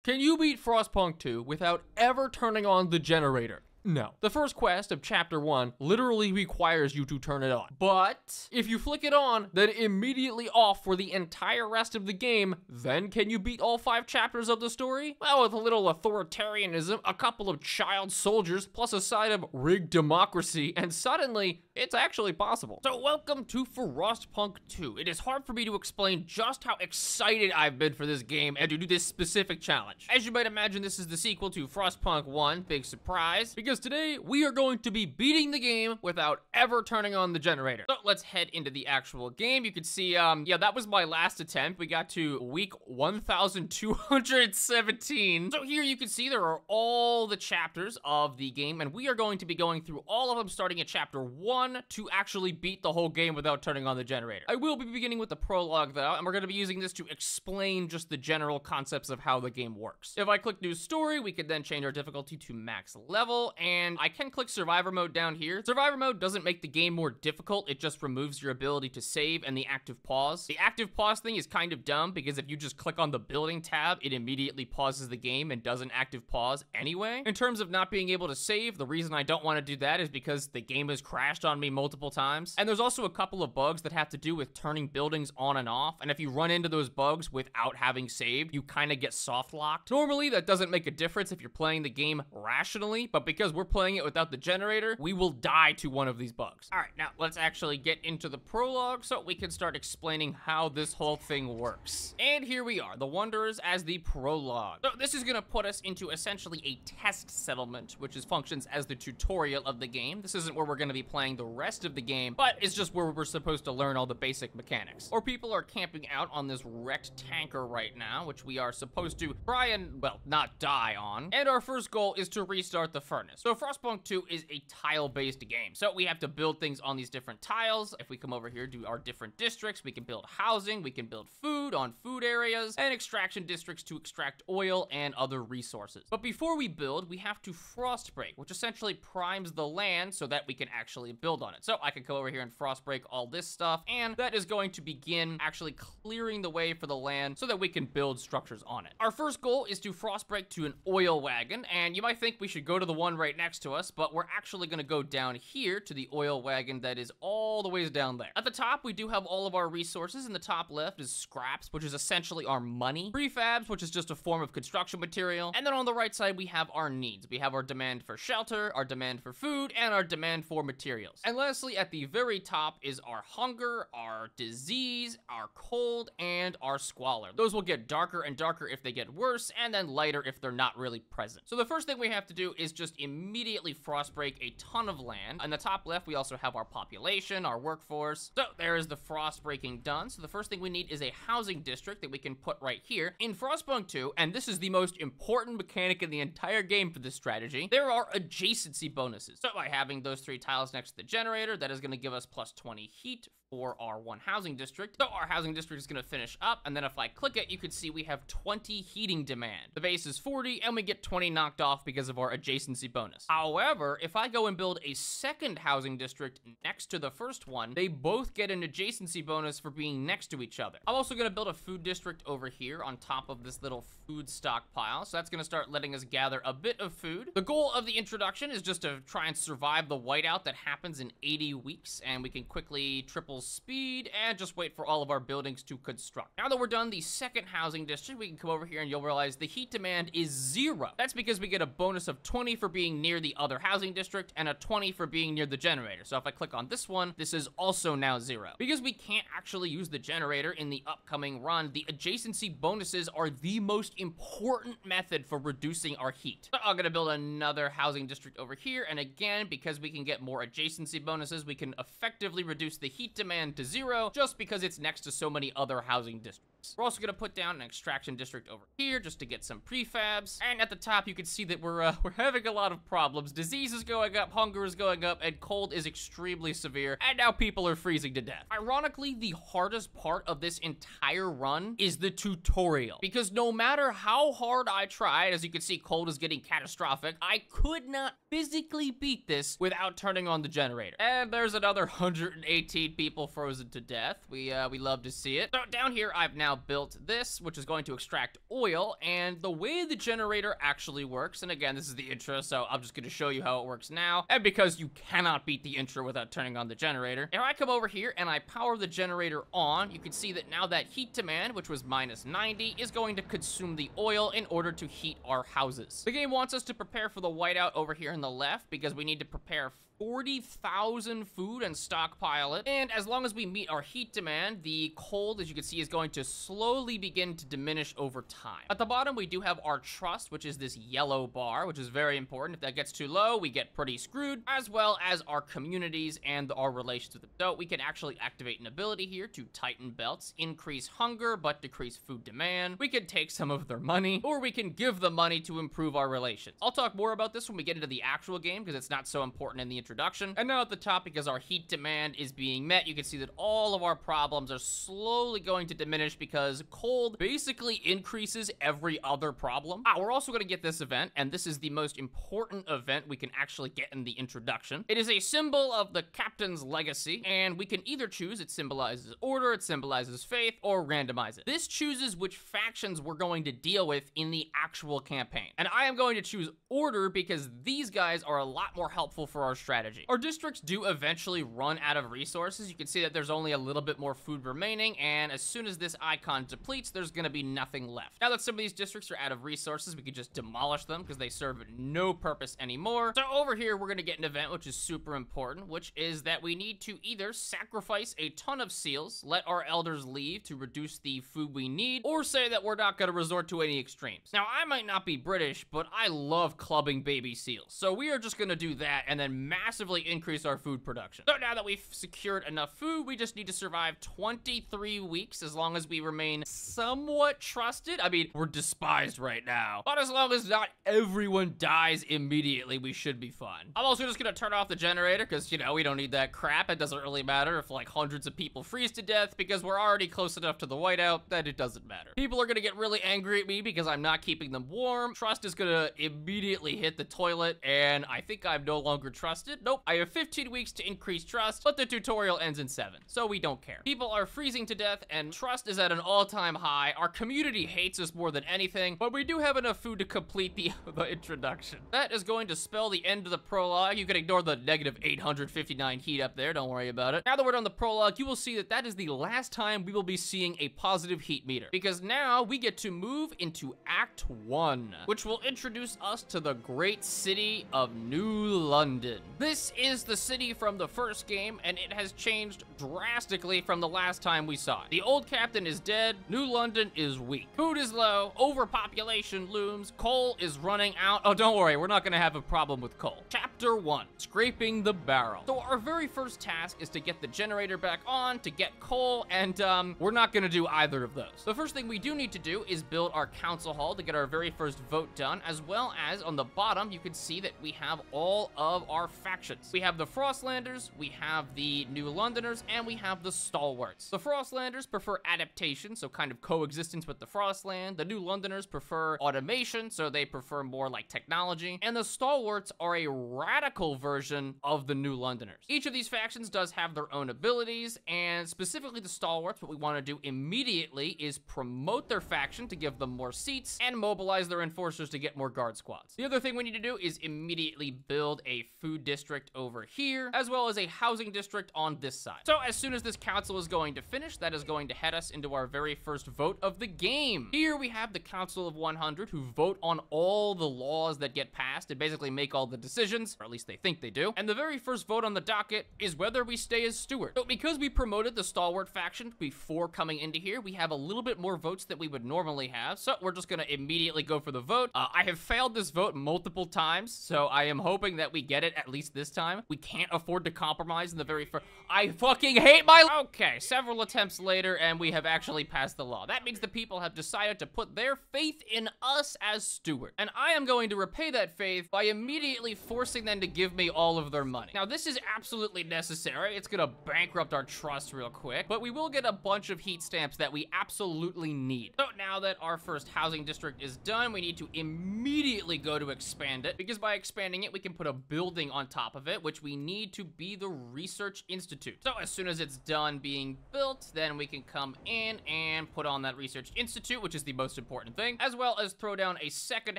Can you beat Frostpunk 2 without ever turning on the generator? No. The first quest of Chapter 1 literally requires you to turn it on. But if you flick it on, then immediately off for the entire rest of the game, then can you beat all 5 chapters of the story? Well, with a little authoritarianism, a couple of child soldiers, plus a side of rigged democracy, and suddenly, it's actually possible. So welcome to Frostpunk 2. It is hard for me to explain just how excited I've been for this game and to do this specific challenge. As you might imagine, this is the sequel to Frostpunk 1, big surprise, because today we are going to be beating the game without ever turning on the generator. So let's head into the actual game. You can see, yeah, that was my last attempt. We got to week 1217. So here you can see there are all the chapters of the game, and we are going to be going through all of them starting at chapter 1 to actually beat the whole game without turning on the generator. I will be beginning with the prologue though, and we're going to be using this to explain just the general concepts of how the game works. If I click new story, we could then change our difficulty to max level, and I can click survivor mode down here. Survivor mode doesn't make the game more difficult, it just removes your ability to save and the active pause. The active pause thing is kind of dumb because if you just click on the building tab, it immediately pauses the game and does an active pause anyway. In terms of not being able to save, the reason I don't want to do that is because the game has crashed on me multiple times. And there's also a couple of bugs that have to do with turning buildings on and off, and if you run into those bugs without having saved, you kind of get soft locked. Normally, that doesn't make a difference if you're playing the game rationally, but because we're playing it without the generator, we will die to one of these bugs. All right, now let's actually get into the prologue so we can start explaining how this whole thing works. And here we are, the Wanderers as the prologue. So this is gonna put us into essentially a test settlement, which functions as the tutorial of the game. This isn't where we're gonna be playing the rest of the game, but it's just where we're supposed to learn all the basic mechanics. Our people are camping out on this wrecked tanker right now, which we are supposed to try and, well, not die on. And our first goal is to restart the furnace. So Frostpunk 2 is a tile-based game, so we have to build things on these different tiles. If we come over here to our different districts, we can build housing, we can build food on food areas, and extraction districts to extract oil and other resources. But before we build, we have to frostbreak, which essentially primes the land so that we can actually build on it. So I can go over here and frostbreak all this stuff, and that is going to begin actually clearing the way for the land so that we can build structures on it. Our first goal is to frostbreak to an oil wagon, and you might think we should go to the one right next to us, but we're actually going to go down here to the oil wagon that is all the ways down there. At the top, we do have all of our resources. In the top left is scraps, which is essentially our money. Prefabs, which is just a form of construction material. And then on the right side, we have our needs. We have our demand for shelter, our demand for food, and our demand for materials. And lastly, at the very top is our hunger, our disease, our cold, and our squalor. Those will get darker and darker if they get worse, and then lighter if they're not really present. So the first thing we have to do is just immediately frostbreak a ton of land. On the top left, we also have our population, our workforce. So there is the frost breaking done. So the first thing we need is a housing district that we can put right here. In Frostpunk 2, and this is the most important mechanic in the entire game for this strategy, there are adjacency bonuses. So by having those 3 tiles next to the generator, that is going to give us plus 20 heat for our one housing district. So our housing district is going to finish up, and then if I click it, you can see we have 20 heating demand. The base is 40, and we get 20 knocked off because of our adjacency bonus. However, if I go and build a second housing district next to the first one, they both get an adjacency bonus for being next to each other. I'm also going to build a food district over here on top of this little food stockpile, so that's going to start letting us gather a bit of food. The goal of the introduction is just to try and survive the whiteout that happens in 80 weeks, and we can quickly triple speed and just wait for all of our buildings to construct. Now that we're done the second housing district, we can come over here and you'll realize the heat demand is 0. That's because we get a bonus of 20 for being near the other housing district and a 20 for being near the generator. So if I click on this one, this is also now 0. Because we can't actually use the generator in the upcoming run, the adjacency bonuses are the most important method for reducing our heat. So I'm gonna build another housing district over here, and again, because we can get more adjacency bonuses, we can effectively reduce the heat demand to 0 just because it's next to so many other housing districts. We're also gonna put down an extraction district over here just to get some prefabs, and at the top you can see that we're having a lot of problems. Disease is going up, hunger is going up, and cold is extremely severe, and now people are freezing to death. Ironically, the hardest part of this entire run is the tutorial, because no matter how hard I tried, as you can see, cold is getting catastrophic, I could not physically beat this without turning on the generator. And there's another 118 people frozen to death. We love to see it. So down here, I've now now built this, which is going to extract oil, and the way the generator actually works, and again, this is the intro, so I'm just going to show you how it works now, and because you cannot beat the intro without turning on the generator. If I come over here and I power the generator on, you can see that now that heat demand, which was minus 90, is going to consume the oil in order to heat our houses. The game wants us to prepare for the whiteout over here on the left because we need to prepare 40,000 food and stockpile it. And as long as we meet our heat demand, the cold, as you can see, is going to slowly begin to diminish over time. At the bottom, we do have our trust, which is this yellow bar, which is very important. If that gets too low, we get pretty screwed, as well as our communities and our relations with them. So we can actually activate an ability here to tighten belts, increase hunger, but decrease food demand. We can take some of their money, or we can give them money to improve our relations. I'll talk more about this when we get into the actual game, because it's not so important in the introduction. And now at the top, because our heat demand is being met, you can see that all of our problems are slowly going to diminish because cold basically increases every other problem. We're also going to get this event, and this is the most important event we can actually get in the introduction. It is a symbol of the captain's legacy, and we can either choose it symbolizes order, it symbolizes faith, or randomize it. This chooses which factions we're going to deal with in the actual campaign. And I am going to choose order because these guys are a lot more helpful for our strategy. Our districts do eventually run out of resources. You can see that there's only a little bit more food remaining, and as soon as this icon depletes, there's gonna be nothing left. Now that some of these districts are out of resources, we could just demolish them because they serve no purpose anymore. So over here, we're gonna get an event which is super important, which is that we need to either sacrifice a ton of seals, let our elders leave to reduce the food we need, or say that we're not gonna resort to any extremes. Now, I might not be British, but I love clubbing baby seals. So we are just gonna do that and then massively increase our food production. So now that we've secured enough food, we just need to survive 23 weeks as long as we remain somewhat trusted. I mean, we're despised right now, but as long as not everyone dies immediately, we should be fine. I'm also just gonna turn off the generator because, you know, we don't need that crap. It doesn't really matter if like hundreds of people freeze to death because we're already close enough to the whiteout that it doesn't matter. People are gonna get really angry at me because I'm not keeping them warm. Trust is gonna immediately hit the toilet, and I think I'm no longer trusted. Nope, I have 15 weeks to increase trust, but the tutorial ends in 7, so we don't care. People are freezing to death, and trust is at an all-time high. Our community hates us more than anything, but we do have enough food to complete the introduction. That is going to spell the end of the prologue. You can ignore the negative 859 heat up there, don't worry about it. Now that we're done the prologue, you will see that that is the last time we will be seeing a positive heat meter, because now we get to move into Act 1, which will introduce us to the great city of New London. This is the city from the first game, and it has changed drastically from the last time we saw it. The old captain is dead, New London is weak. Food is low, overpopulation looms, coal is running out. Oh, don't worry, we're not gonna have a problem with coal. Chapter 1, scraping the barrel. So our very first task is to get the generator back on, to get coal, and we're not gonna do either of those. The first thing we do need to do is build our council hall to get our very first vote done, as well as on the bottom, you can see that we have all of our factions. We have the Frostlanders, we have the New Londoners, and we have the Stalwarts. The Frostlanders prefer adaptation, so kind of coexistence with the Frostland. The New Londoners prefer automation, so they prefer more like technology. And the Stalwarts are a radical version of the New Londoners. Each of these factions does have their own abilities, and specifically the Stalwarts, what we want to do immediately is promote their faction to give them more seats and mobilize their enforcers to get more guard squads. The other thing we need to do is immediately build a food district over here, as well as a housing district on this side. So as soon as this council is going to finish, that is going to head us into our very first vote of the game. Here we have the Council of 100 who vote on all the laws that get passed and basically make all the decisions, or at least they think they do. And the very first vote on the docket is whether we stay as steward. So because we promoted the Stalwart faction before coming into here, we have a little bit more votes than we would normally have. So we're just gonna immediately go for the vote. I have failed this vote multiple times, so I am hoping that we get it at least this time. We can't afford to compromise in the very first. I fucking hate my. Okay, several attempts later, and we have actually passed the law. That means the people have decided to put their faith in us as steward. And I am going to repay that faith by immediately forcing them to give me all of their money. Now, this is absolutely necessary. It's gonna bankrupt our trust real quick, but we will get a bunch of heat stamps that we absolutely need. So now that our first housing district is done, we need to immediately go to expand it, because by expanding it, we can put a building on top top of it, which we need to be the Research Institute. So as soon as it's done being built, then we can come in and put on that Research Institute, which is the most important thing, as well as throw down a second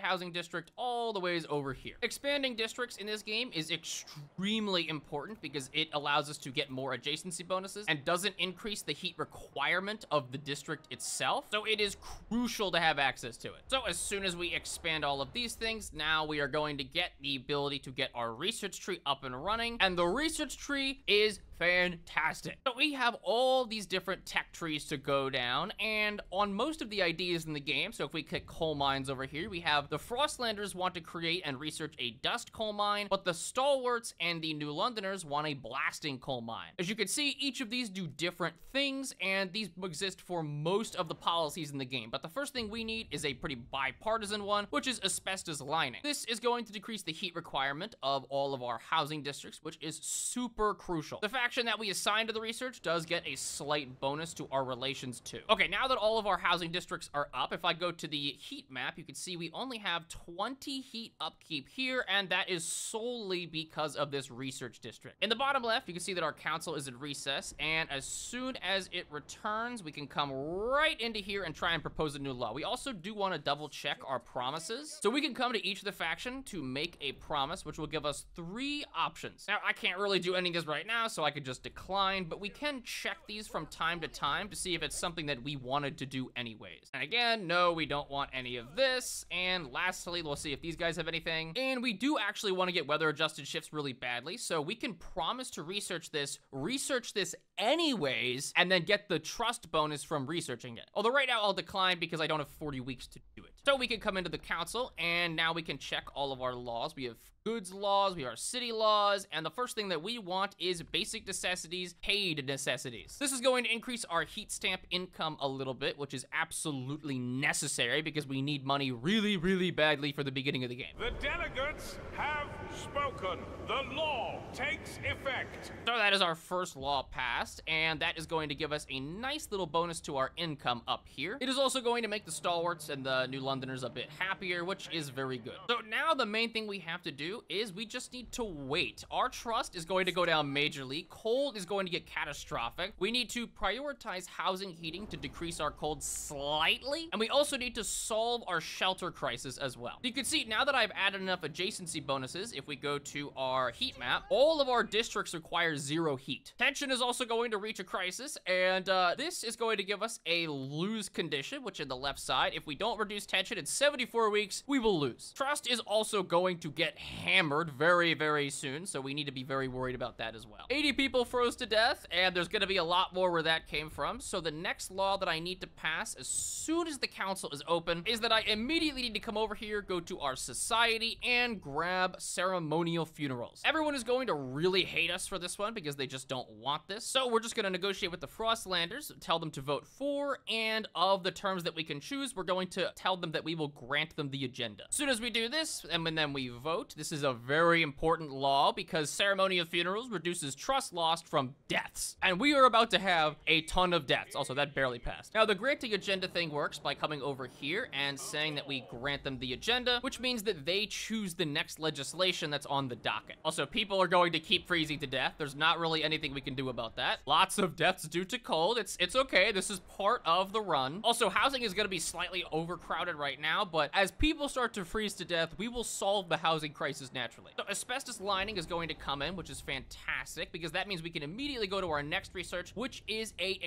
housing district all the ways over here. Expanding districts in this game is extremely important because it allows us to get more adjacency bonuses and doesn't increase the heat requirement of the district itself. So it is crucial to have access to it. So as soon as we expand all of these things, now we are going to get the ability to get our research tree up and running, and the research tree is fantastic. So we have all these different tech trees to go down, and on most of the ideas in the game, so if we click coal mines over here, we have the Frostlanders want to create and research a dust coal mine, but the Stalwarts and the New Londoners want a blasting coal mine. As you can see, each of these do different things, and these exist for most of the policies in the game, but the first thing we need is a pretty bipartisan one, which is asbestos lining. This is going to decrease the heat requirement of all of our housing districts, which is super crucial. The faction that we assign to the research does get a slight bonus to our relations too. Okay, now that all of our housing districts are up, if I go to the heat map, you can see we only have 20 heat upkeep here, and that is solely because of this research district. In the bottom left, you can see that our council is at recess, and as soon as it returns, we can come right into here and try and propose a new law. We also do want to double check our promises. So we can come to each of the faction to make a promise, which will give us 3 options. Now, I can't really do any of this right now, so I could just decline, but we can check these from time to time to see if it's something that we wanted to do anyways. And again, no, we don't want any of this. And lastly, we'll see if these guys have anything. And we do actually want to get weather adjusted shifts really badly, so we can promise to research this anyways, and then get the trust bonus from researching it. Although right now I'll decline because I don't have 40 weeks to do it. So we can come into the council, and now we can check all of our laws. We have goods laws, we have our city laws, and the first thing that we want is basic necessities, paid necessities. This is going to increase our heat stamp income a little bit, which is absolutely necessary because we need money really, really badly for the beginning of the game. The delegates have spoken. The law takes effect. So that is our first law passed, and that is going to give us a nice little bonus to our income up here. It is also going to make the Stalwarts and the New Londoners a bit happier, which is very good. So now the main thing we have to do is we just need to wait. Our trust is going to go down majorly. Cold is going to get catastrophic. We need to prioritize housing heating to decrease our cold slightly, and we also need to solve our shelter crisis as well. You can see now that I've added enough adjacency bonuses, if we go to our heat map, all of our districts require 0 heat. Tension is also going to reach a crisis, and this is going to give us a lose condition, which in the left side, if we don't reduce tension in 74 weeks, we will lose. Trust is also going to get hammered very, very soon, so we need to be very worried about that as well. 80 people froze to death, and there's going to be a lot more where that came from, so the next law that I need to pass as soon as the council is open is that I immediately need to come over here, go to our society, and grab ceremonial funerals. Everyone is going to really hate us for this one because they just don't want this, so we're just going to negotiate with the Frostlanders, tell them to vote for, and of the terms that we can choose, we're going to tell them that we will grant them the agenda. As soon as we do this, and then we vote, this is a very important law because ceremonial funerals reduces trust lost from deaths. And we are about to have a ton of deaths. Also, that barely passed. Now, the granting agenda thing works by coming over here and saying that we grant them the agenda, which means that they choose the next legislation that's on the docket. Also, people are going to keep freezing to death. There's not really anything we can do about that. Lots of deaths due to cold. It's okay. This is part of the run. Also, housing is going to be slightly overcrowded right now, but as people start to freeze to death, we will solve the housing crisis naturally. So asbestos lining is going to come in, which is fantastic because that means we can immediately go to our next research, which is a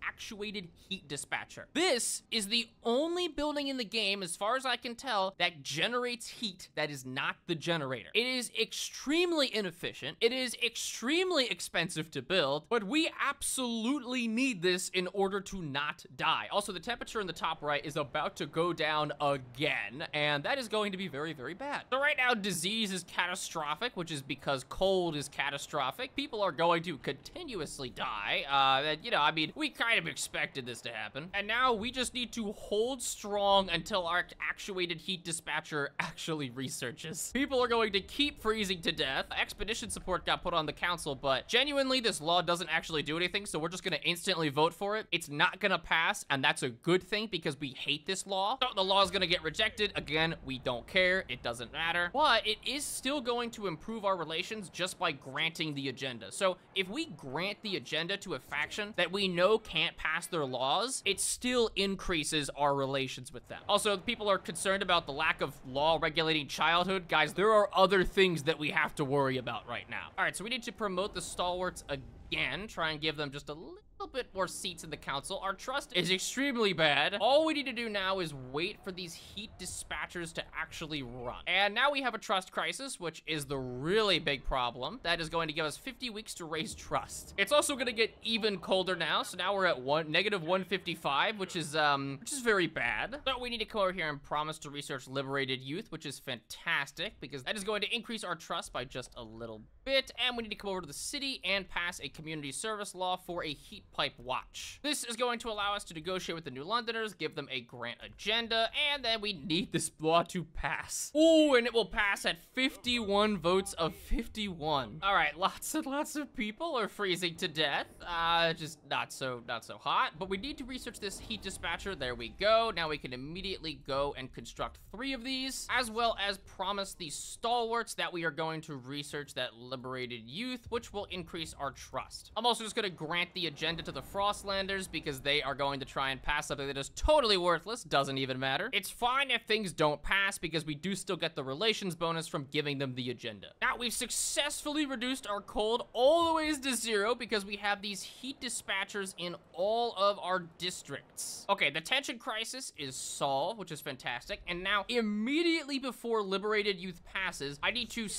actuated heat dispatcher. This is the only building in the game, as far as I can tell, that generates heat that is not the generator. It is extremely inefficient. It is extremely expensive to build, but we absolutely need this in order to not die. Also, the temperature in the top right is about to go down again, and that is going to be very, very bad. So right now, disease is catastrophic, which is because cold is catastrophic. People are going to continuously die. You know, I mean, we kind of expected this to happen. And now we just need to hold strong until our actuated heat dispatcher actually researches. People are going to keep freezing to death. Expedition support got put on the council, but genuinely, this law doesn't actually do anything, so we're just gonna instantly vote for it. It's not gonna pass, and that's a good thing because we hate this law. So the law is gonna get rejected. Again, we don't care. It doesn't matter. But it is still going to improve our relations just by granting the agenda. So if we grant the agenda to a faction that we know can't pass their laws, it still increases our relations with them. Also, people are concerned about the lack of law regulating childhood. Guys, there are other things that we have to worry about right now. All right, so we need to promote the stalwarts again, try and give them just a little bit more seats in the council. Our trust is extremely bad. All we need to do now is wait for these heat dispatchers to actually run. And now we have a trust crisis, which is the really big problem. That is going to give us 50 weeks to raise trust. It's also going to get even colder now. So now we're at negative 155, which is very bad. So we need to come over here and promise to research liberated youth, which is fantastic because that is going to increase our trust by just a little bit. And we need to come over to the city and pass a community service law for a heat pipe watch. This is going to allow us to negotiate with the New Londoners, give them a grant agenda, and then we need this law to pass. Ooh, and it will pass at 51 votes of 51. All right, lots and lots of people are freezing to death. Just not so hot, but we need to research this heat dispatcher. There we go. Now we can immediately go and construct 3 of these, as well as promise the stalwarts that we are going to research that liberated youth, which will increase our trust. I'm also just going to grant the agenda to the Frostlanders because they are going to try and pass something that is totally worthless. Doesn't even matter. It's fine if things don't pass because we do still get the relations bonus from giving them the agenda. Now, we've successfully reduced our cold all the ways to 0 because we have these heat dispatchers in all of our districts. Okay, the tension crisis is solved, which is fantastic. And now, immediately before liberated youth passes, I need to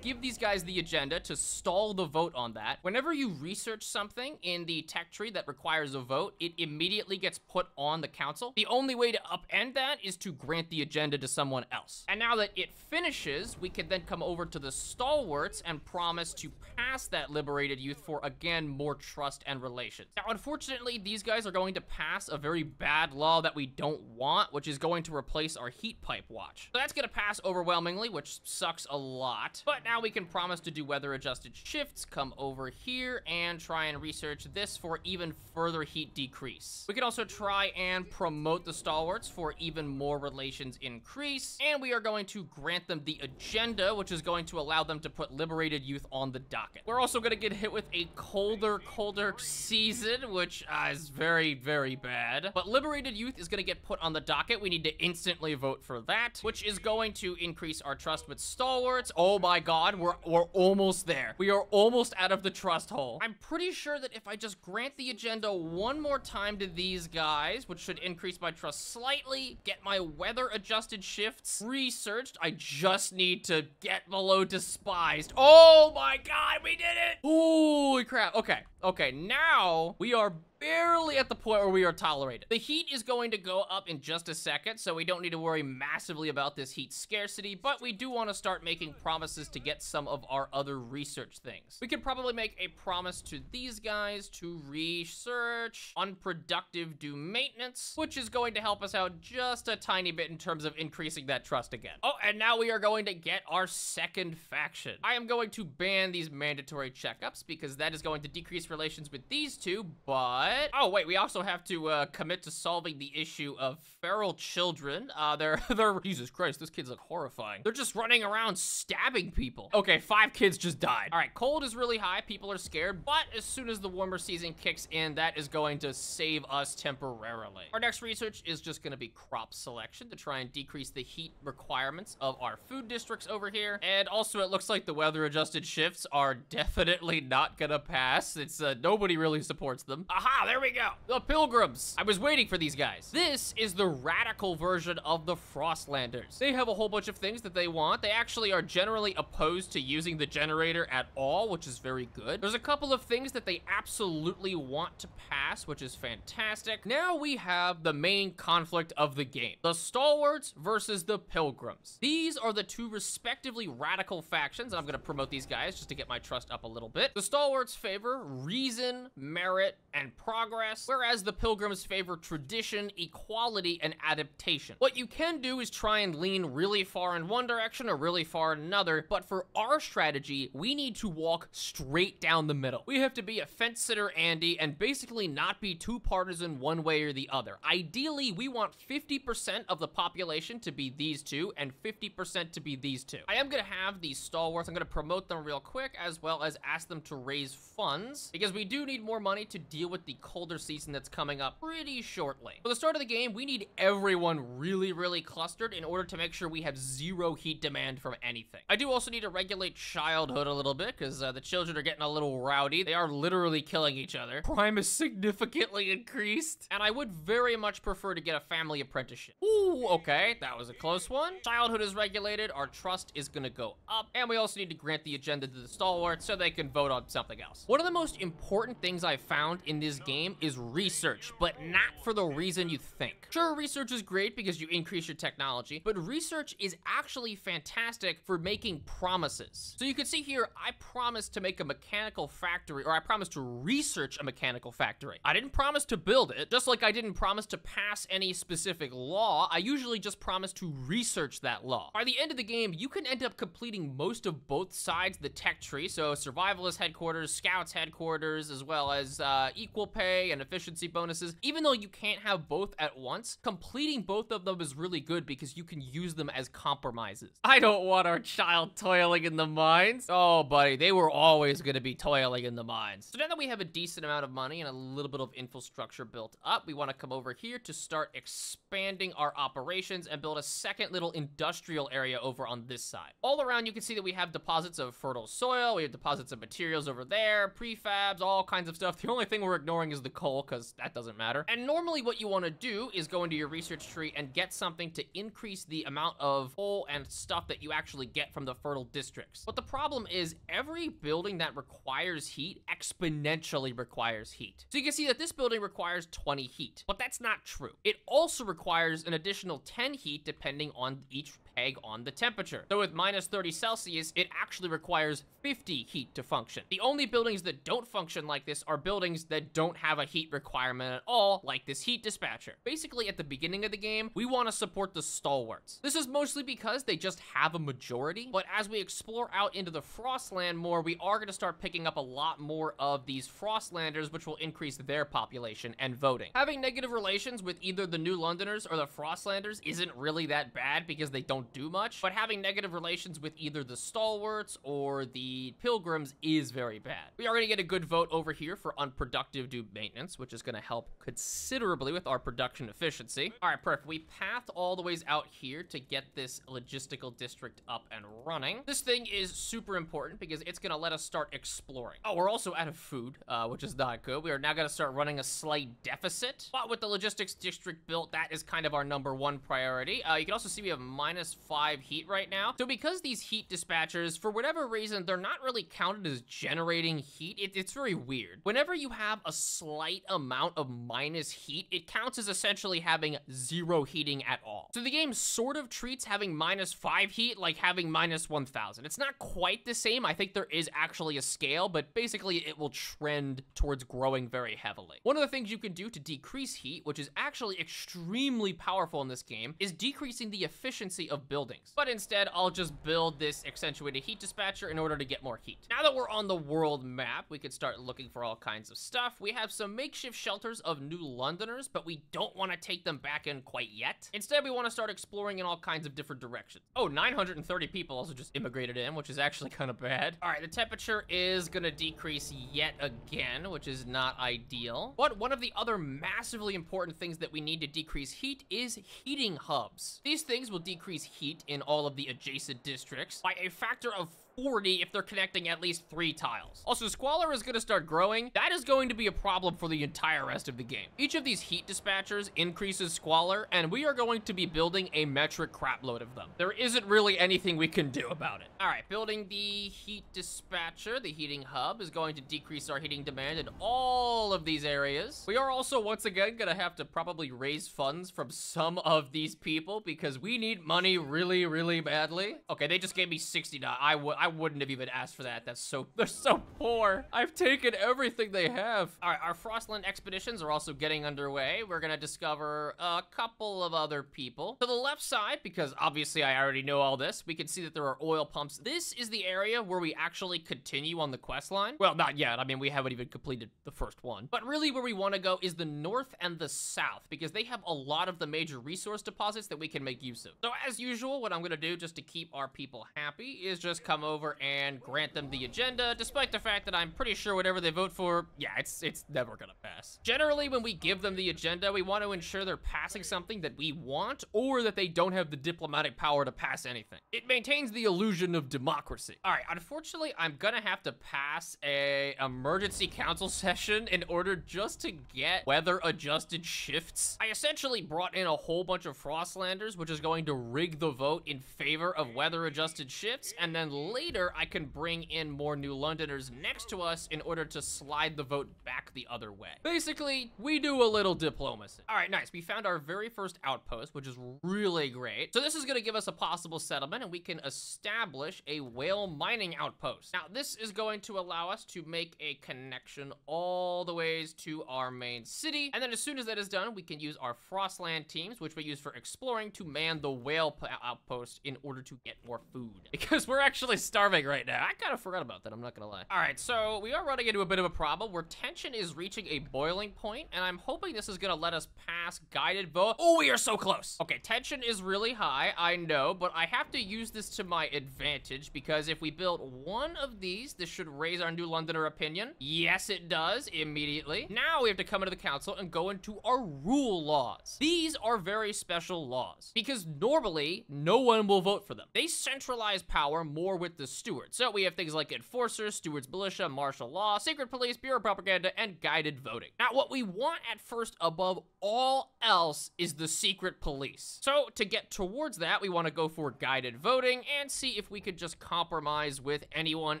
give these guys the agenda to stall the vote on that. Whenever you research something in the tech tree that requires a vote, it immediately gets put on the council. The only way to upend that is to grant the agenda to someone else. And now that it finishes, we can then come over to the stalwarts and promise to pass that liberated youth for, again, more trust and relations. Now, unfortunately, these guys are going to pass a very bad law that we don't want, which is going to replace our heat pipe watch. So that's going to pass overwhelmingly, which sucks a lot. But now we can promise to do weather-adjusted shifts, come over here, and try and research this for even further heat decrease. We can also try and promote the stalwarts for even more relations increase, and we are going to grant them the agenda, which is going to allow them to put liberated youth on the docket. We're also going to get hit with a colder season, which is very, very bad. But liberated youth is going to get put on the docket. We need to instantly vote for that, which is going to increase our trust with stalwarts. Oh my god, we're almost there. We are almost out of the trust hole. I'm pretty sure that if I just grant the agenda one more time to these guys, which should increase my trust slightly, get my weather-adjusted shifts researched, I just need to get below despised. Oh my god, we did it! Holy crap. Okay, now we are barely at the point where we are tolerated. The heat is going to go up in just a second, so we don't need to worry massively about this heat scarcity, but we do want to start making promises to get some of our other research things. We could probably make a promise to these guys to research unproductive do maintenance, which is going to help us out just a tiny bit in terms of increasing that trust again. Oh, and now we are going to get our second faction. I am going to ban these mandatory checkups because that is going to decrease relations with these two, but oh wait, we also have to commit to solving the issue of feral children. They're Jesus Christ, those kids look horrifying. They're just running around stabbing people. Okay, 5 kids just died. All right, cold is really high, people are scared, but as soon as the warmer season kicks in, that is going to save us temporarily. Our next research is just gonna be crop selection to try and decrease the heat requirements of our food districts over here. And also it looks like the weather adjusted shifts are definitely not gonna pass. It's nobody really supports them. Aha, there we go. The Pilgrims. I was waiting for these guys. This is the radical version of the Frostlanders. They have a whole bunch of things that they want. They actually are generally opposed to using the generator at all, which is very good. There's a couple of things that they absolutely want to pass, which is fantastic. Now we have the main conflict of the game. The Stalwarts versus the Pilgrims. These are the two respectively radical factions, and I'm gonna promote these guys just to get my trust up a little bit. The Stalwarts favor reason, merit, and progress, whereas the pilgrims favor tradition, equality, and adaptation. What you can do is try and lean really far in one direction or really far in another, but for our strategy, we need to walk straight down the middle. We have to be a fence-sitter Andy and basically not be too partisan one way or the other. Ideally, we want 50% of the population to be these two and 50% to be these two. I am going to have these stalwarts. I'm going to promote them real quick, as well as ask them to raise funds, because we do need more money to deal with the colder season that's coming up pretty shortly. For the start of the game, we need everyone really clustered in order to make sure we have zero heat demand from anything. I do also need to regulate childhood a little bit, because the children are getting a little rowdy. They are literally killing each other. Crime is significantly increased, and I would very much prefer to get a family apprenticeship. Ooh, okay, that was a close one. Childhood is regulated, our trust is gonna go up, and we also need to grant the agenda to the stalwarts so they can vote on something else. One of the most important things I've found in this game is research, but not for the reason you think. Sure, research is great because you increase your technology, but research is actually fantastic for making promises. So you can see here, I promised to make a mechanical factory, or I promised to research a mechanical factory. I didn't promise to build it, just like I didn't promise to pass any specific law. I usually just promise to research that law. By the end of the game, you can end up completing most of both sides of the tech tree, so survivalist headquarters, scouts headquarters, as well as equal pay and efficiency bonuses. Even though you can't have both at once, completing both of them is really good because you can use them as compromises. I don't want our child toiling in the mines. Oh, buddy, they were always going to be toiling in the mines. So now that we have a decent amount of money and a little bit of infrastructure built up, we want to come over here to start expanding our operations and build a second little industrial area over on this side. All around, you can see that we have deposits of fertile soil, we have deposits of materials over there, prefabs, all kinds of stuff. The only thing we're ignoring is the coal, because that doesn't matter. And normally what you want to do is go into your research tree and get something to increase the amount of coal and stuff that you actually get from the fertile districts. But the problem is every building that requires heat exponentially requires heat. So you can see that this building requires 20 heat, but that's not true. It also requires an additional 10 heat depending on each peg on the temperature. So with minus 30 Celsius, it actually requires 50 heat to function. The only buildings that don't function like this are buildings that don't have a heat requirement at all, like this heat dispatcher. Basically, at the beginning of the game, we want to support the stalwarts. This is mostly because they just have a majority, but as we explore out into the Frostland more, we are going to start picking up a lot more of these Frostlanders, which will increase their population and voting. Having negative relations with either the New Londoners or the Frostlanders isn't really that bad because they don't do much, but having negative relations with either the stalwarts or the pilgrims is very bad. We are going to get a good vote over here for unproductive due maintenance, which is going to help considerably with our production efficiency. All right, perfect. We path all the ways out here to get this logistical district up and running. This thing is super important because it's going to let us start exploring. Oh, we're also out of food, which is not good. We are now going to start running a slight deficit, but with the logistics district built, that is kind of our #1 priority. You can also see we have -5 heat right now. So because these heat dispatchers, for whatever reason, they're not really counted as generating heat. It's very weird. Whenever you have a slight amount of minus heat, it counts as essentially having 0 heating at all. So the game sort of treats having -5 heat like having -1000. It's not quite the same. I think there is actually a scale, but basically it will trend towards growing very heavily. One of the things you can do to decrease heat, which is actually extremely powerful in this game, is decreasing the efficiency of buildings. But instead, I'll just build this accentuated heat dispatcher in order to get more heat. Now that we're on the world map, we could start looking for all kinds of stuff. We have some makeshift shelters of New Londoners, but we don't want to take them back in quite yet. Instead, we want to start exploring in all kinds of different directions. Oh, 930 people also just immigrated in, which is actually kind of bad. All right, the temperature is going to decrease yet again, which is not ideal. But one of the other massively important things that we need to decrease heat is heating hubs. These things will decrease heat in all of the adjacent districts by a factor of 40 if they're connecting at least 3 tiles. Also, squalor is going to start growing. That is going to be a problem for the entire rest of the game. Each of these heat dispatchers increases squalor, and we are going to be building a metric crapload of them. There isn't really anything we can do about it. All right, building the heat dispatcher, the heating hub, is going to decrease our heating demand in all of these areas. We are also, once again, going to have to probably raise funds from some of these people because we need money really, really badly. Okay, they just gave me $60. I wouldn't have even asked for that. They're so poor. I've taken everything they have. All right, our Frostland expeditions are also getting underway. We're gonna discover a couple of other people. To the left side, because obviously I already know all this, we can see that there are oil pumps. This is the area where we actually continue on the quest line. Well, not yet. I mean, we haven't even completed the first one. But really where we want to go is the north and the south, because they have a lot of the major resource deposits that we can make use of. So as usual, what I'm gonna do just to keep our people happy is just come over and grant them the agenda, despite the fact that I'm pretty sure whatever they vote for, yeah, it's never gonna pass. Generally, when we give them the agenda, we want to ensure they're passing something that we want, or that they don't have the diplomatic power to pass anything. It maintains the illusion of democracy. All right, unfortunately, I'm gonna have to pass a emergency council session in order just to get weather-adjusted shifts. I essentially brought in a whole bunch of Frostlanders, which is going to rig the vote in favor of weather-adjusted shifts, and then later I can bring in more New Londoners next to us in order to slide the vote back the other way. Basically, we do a little diplomacy. All right, nice. We found our very first outpost, which is really great. So this is gonna give us a possible settlement, and we can establish a whale mining outpost. Now, this is going to allow us to make a connection all the ways to our main city, and then as soon as that is done, we can use our Frostland teams, which we use for exploring, to man the whale outpost in order to get more food. Because we're actually starving right now. I kind of forgot about that, I'm not gonna lie. All right, so we are running into a bit of a problem where tension is reaching a boiling point, and I'm hoping this is gonna let us pass guided vote. Oh, we are so close. Okay, tension is really high, I know, but I have to use this to my advantage, because if we build one of these, this should raise our New Londoner opinion. Yes, it does, immediately. Now we have to come into the council and go into our rule laws. These are very special laws, because normally, no one will vote for them. They centralize power more with the stewards. So we have things like enforcers, stewards militia, martial law, secret police, bureau propaganda, and guided voting. Now, what we want at first above all else is the secret police. So to get towards that, we want to go for guided voting and see if we could just compromise with anyone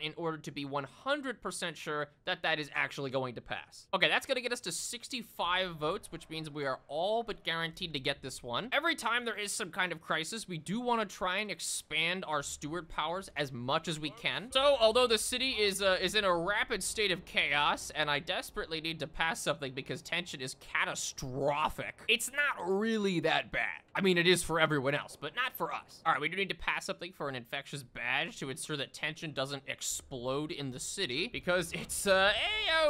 in order to be 100% sure that that is actually going to pass. Okay, that's going to get us to 65 votes, which means we are all but guaranteed to get this one. Every time there is some kind of crisis, we do want to try and expand our steward powers as much as we can. So although the city is in a rapid state of chaos, and I desperately need to pass something because tension is catastrophic, it's not really that bad. I mean, it is for everyone else, but not for us. All right, we do need to pass something for an infectious badge to ensure that tension doesn't explode in the city, because it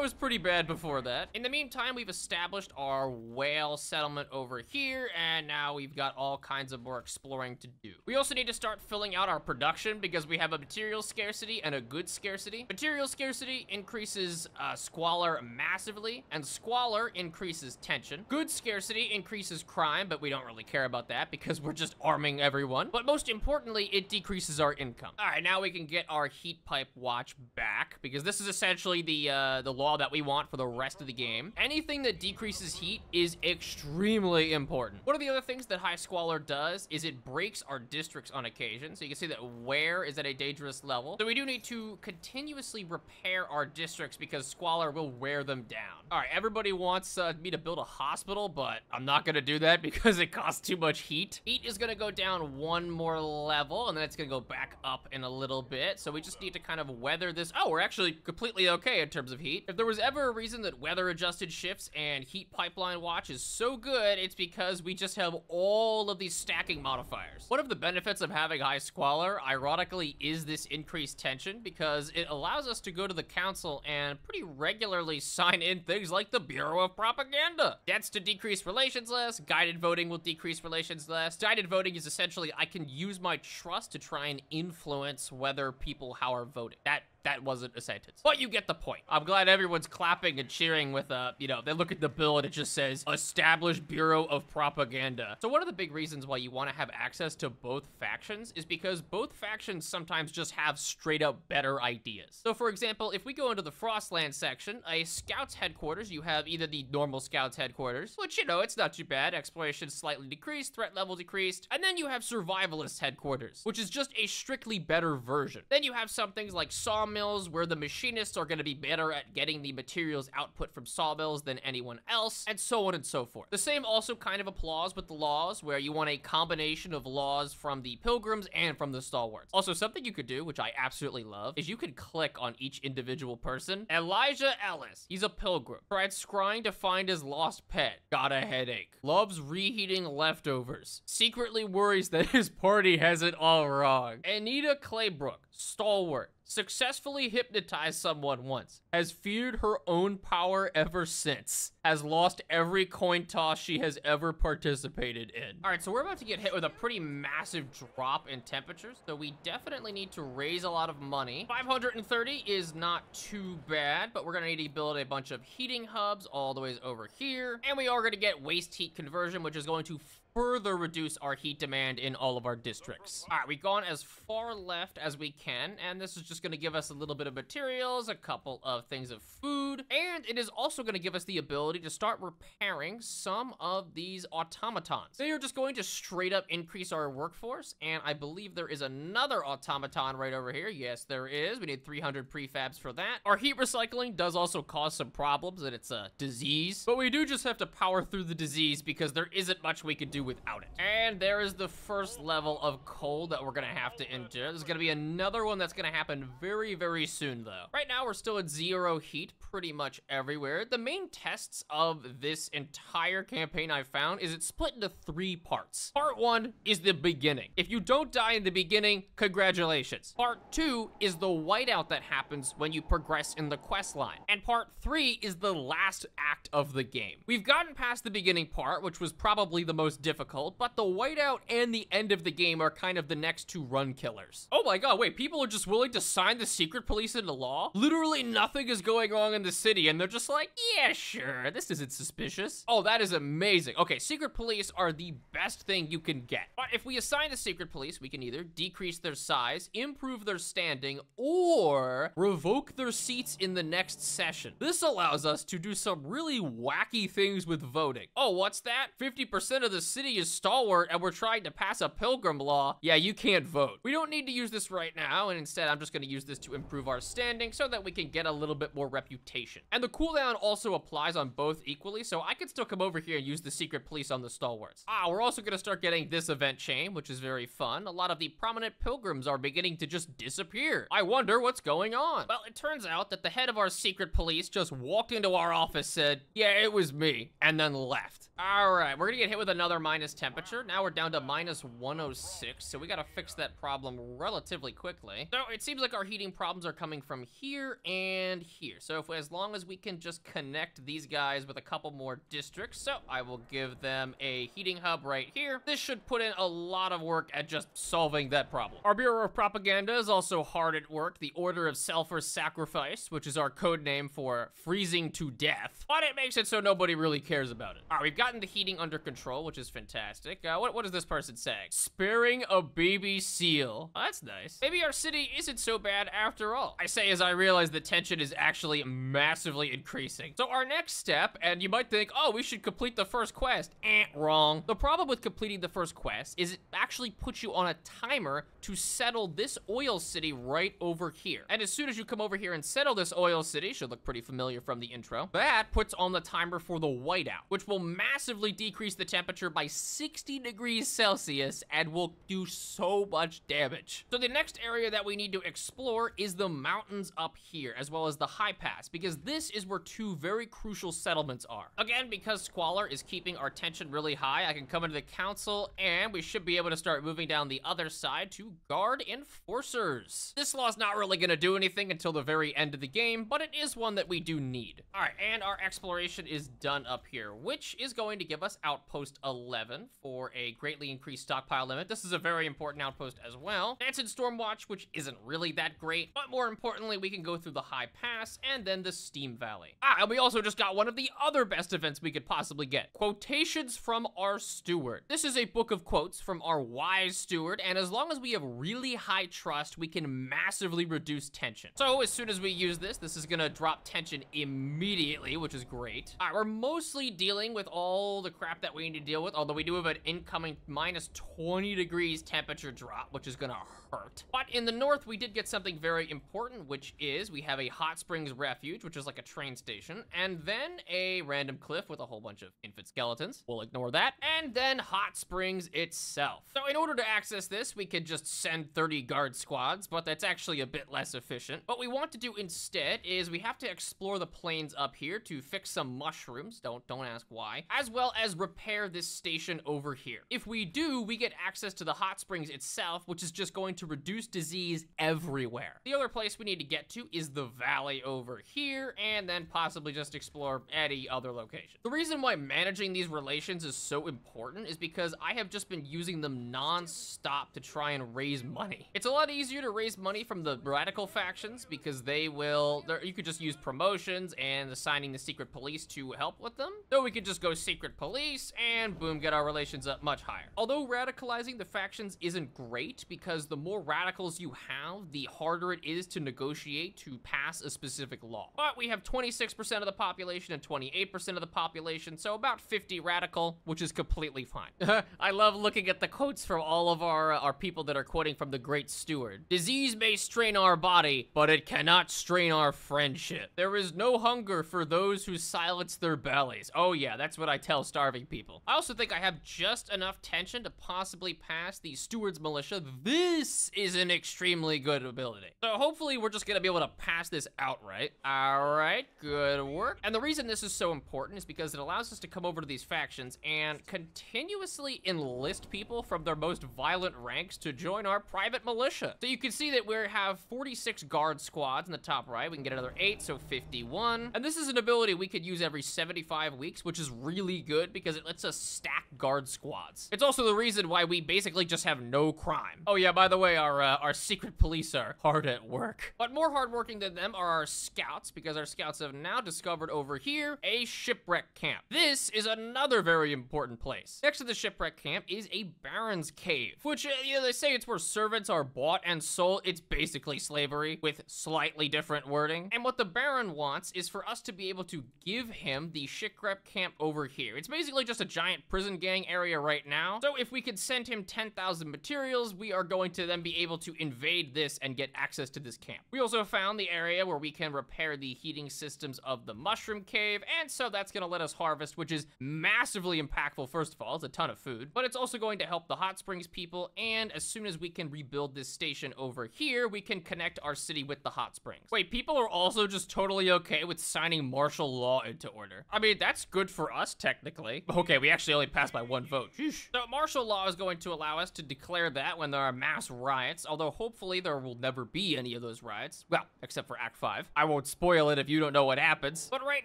was pretty bad before that. In the meantime, we've established our whale settlement over here, and now we've got all kinds of more exploring to do. We also need to start filling out our production because we have a material scarcity and a goods scarcity. Material scarcity increases squalor massively, and squalor increases tension. Goods scarcity increases crime, but we don't really care about that because we're just arming everyone. But most importantly, it decreases our income. All right, now we can get our heat pipe watch back, because this is essentially the law that we want for the rest of the game. Anything that decreases heat is extremely important. One of the other things that high squalor does is it breaks our districts on occasion. So you can see that wear is at a dangerous level. So we do need to continuously repair our districts because squalor will wear them down. All right, everybody wants me to build a hospital, but I'm not gonna do that because it costs too much heat. Heat is gonna go down one more level, and then it's gonna go back up in a little bit. So we just need to kind of weather this. Oh, we're actually completely okay in terms of heat. If there was ever a reason that weather-adjusted shifts and heat pipeline watch is so good, it's because we just have all of these stacking modifiers. One of the benefits of having high squalor, ironically, is this increased tension, because it allows us to go to the council and pretty regularly sign in things like the Bureau of Propaganda. That's to decrease relations less. Guided voting will decrease relations less. Guided voting is essentially I can use my trust to try and influence whether people how are voting. That wasn't a sentence, but you get the point. I'm glad everyone's clapping and cheering with, you know, they look at the bill and it just says, Established Bureau of Propaganda. So one of the big reasons why you want to have access to both factions is because both factions sometimes just have straight up better ideas. So for example, if we go into the Frostland section, a Scouts headquarters, you have either the normal Scouts headquarters, which, you know, it's not too bad. Exploration slightly decreased, threat level decreased. And then you have Survivalist headquarters, which is just a strictly better version. Then you have some things like Sawmill sawmills where the machinists are gonna be better at getting the materials output from sawmills than anyone else, and so on and so forth. The same also kind of applies with the laws, where you want a combination of laws from the pilgrims and from the stalwarts. Also, something you could do, which I absolutely love, is you could click on each individual person. Elijah Ellis, he's a pilgrim. Tried scrying to find his lost pet. Got a headache. Loves reheating leftovers. Secretly worries that his party has it all wrong. Anita Claybrook, stalwart. Successfully hypnotized someone once. Has feared her own power ever since. Has lost every coin toss she has ever participated in. All right, so we're about to get hit with a pretty massive drop in temperatures, so we definitely need to raise a lot of money. 530 is not too bad, but we're gonna need to build a bunch of heating hubs all the way over here. And we are gonna get waste heat conversion, which is going to further reduce our heat demand in all of our districts. All right, we've gone as far left as we can, and this is just gonna give us a little bit of materials, a couple of things of food, and it is also gonna give us the ability to start repairing some of these automatons. They are just going to straight up increase our workforce, and I believe there is another automaton right over here. Yes, there is. We need 300 prefabs for that. Our heat recycling does also cause some problems, and it's a disease, but we do just have to power through the disease because there isn't much we could do without it. And there is the first level of coal that we're gonna have to endure. There's gonna be another one that's gonna happen very, very soon though. Right now we're still at 0 heat pretty much everywhere. The main tests of this entire campaign I found is it's split into 3 parts. Part 1 is the beginning. If you don't die in the beginning, congratulations. Part 2 is the whiteout that happens when you progress in the quest line. And part 3 is the last act of the game. We've gotten past the beginning part, which was probably the most difficult, but the whiteout and the end of the game are kind of the next 2 run killers. Oh my god, wait, people are just willing to sign the secret police into law? Literally nothing is going wrong in the city, and they're just like, yeah, sure, this isn't suspicious. Oh, that is amazing. Okay, secret police are the best thing you can get. But if we assign the secret police, we can either decrease their size, improve their standing, or revoke their seats in the next session. This allows us to do some really wacky things with voting. Oh, what's that? 50% of the city is stalwart and we're trying to pass a pilgrim law. Yeah, you can't vote. We don't need to use this right now, and instead I'm just gonna use this to improve our standing so that we can get a little bit more reputation. And the cooldown also applies on both equally, so I can still come over here and use the secret police on the stalwarts. We're also gonna start getting this event chain, which is very fun. A lot of the prominent pilgrims are beginning to just disappear. I wonder what's going on. Well, it turns out that the head of our secret police just walked into our office, said, yeah, it was me, and then left. All right, we're gonna get hit with another minus temperature. Now we're down to minus 106, so we gotta fix that problem relatively quickly. So it seems like our heating problems are coming from here and here. So as long as we can just connect these guys with a couple more districts, so I will give them a heating hub right here. This should put in a lot of work at just solving that problem. Our Bureau of Propaganda is also hard at work. The Order of Selfless Sacrifice, which is our code name for freezing to death, but it makes it so nobody really cares about it. All right, we've gotten the heating under control, which is fantastic. What is this person saying? Sparing a baby seal. Oh, that's nice. Maybe our city isn't so bad after all. I say as I realize the tension is actually massively increasing. So our next step, and you might think, oh, we should complete the first quest. Wrong. The problem with completing the first quest is it actually puts you on a timer to settle this oil city right over here. And as soon as you come over here and settle this oil city, should look pretty familiar from the intro, that puts on the timer for the whiteout, which will massively decrease the temperature by 60 degrees Celsius and will do so much damage. So the next area that we need to explore is the mountains up here, as well as the high pass, because this is where 2 very crucial settlements are. Again, because Squalor is keeping our tension really high, I can come into the council and we should be able to start moving down the other side to guard enforcers. This law is not really gonna do anything until the very end of the game, but it is one that we do need. All right, and our exploration is done up here, which is going to give us Outpost 11 for a greatly increased stockpile limit. This is a very important outpost as well. That's in Stormwatch, which isn't really that great, but more importantly, we can go through the High Pass and then the Steam Valley. And we also just got one of the other best events we could possibly get. Quotations from our steward. This is a book of quotes from our wise steward, and as long as we have really high trust, we can massively reduce tension. So as soon as we use this, this is gonna drop tension immediately, which is great. All right, we're mostly dealing with all all the crap that we need to deal with, although we do have an incoming minus 20 degrees temperature drop, which is gonna hurt. But in the north, we did get something very important, which is we have a hot springs refuge, which is like a train station, and then a random cliff with a whole bunch of infant skeletons. We'll ignore that. And then hot springs itself. So in order to access this, we could just send 30 guard squads, but that's actually a bit less efficient. What we want to do instead is we have to explore the plains up here to fix some mushrooms, don't ask why, as well as repair this station over here. If we do, we get access to the hot springs itself, which is just going to reduce disease everywhere. The other place we need to get to is the valley over here, and then possibly just explore any other location. The reason why managing these relations is so important is because I have just been using them non-stop to try and raise money. It's a lot easier to raise money from the radical factions because you could just use promotions and assigning the secret police to help with them. So we could just go secret police and boom, get our relations up much higher. Although radicalizing the factions isn't great because the more radicals you have, the harder it is to negotiate to pass a specific law. But we have 26% of the population and 28% of the population, so about 50 radical, which is completely fine. I love looking at the quotes from all of our people that are quoting from the Great Steward. Disease may strain our body, but it cannot strain our friendship. There is no hunger for those who silence their bellies. Oh yeah, that's what I tell starving people. I also think I have just enough tension to possibly pass the Steward's Militia. This is an extremely good ability. So hopefully we're just gonna be able to pass this outright. All right, good work. And the reason this is so important is because it allows us to come over to these factions and continuously enlist people from their most violent ranks to join our private militia. So you can see that we have 46 guard squads in the top right. We can get another 8, so 51. And this is an ability we could use every 75 weeks, which is really good because it lets us stack guard squads. It's also the reason why we basically just have no crime. Oh yeah, by the way, our secret police are hard at work. But more hardworking than them are our scouts, because our scouts have now discovered over here a shipwreck camp. This is another very important place. Next to the shipwreck camp is a Baron's Cave, which they say it's where servants are bought and sold. It's basically slavery with slightly different wording. And what the Baron wants is for us to be able to give him the shipwreck camp over here. It's basically just a giant prison gang area right now. So if we could send him 10,000 materials, we are going to then be able to invade this and get access to this camp. We also found the area where we can repair the heating systems of the mushroom cave, and so that's gonna let us harvest, which is massively impactful. First of all, it's a ton of food, but it's also going to help the hot springs people, and as soon as we can rebuild this station over here, we can connect our city with the hot springs. Wait, people are also just totally okay with signing martial law into order. I mean, that's good for us, technically. Okay, we actually only passed by 1 vote. Sheesh. So martial law is going to allow us to declare that when there are mass riots, although hopefully there will never be any of those riots. Well, except for Act 5. I won't spoil it if you don't know what happens. But right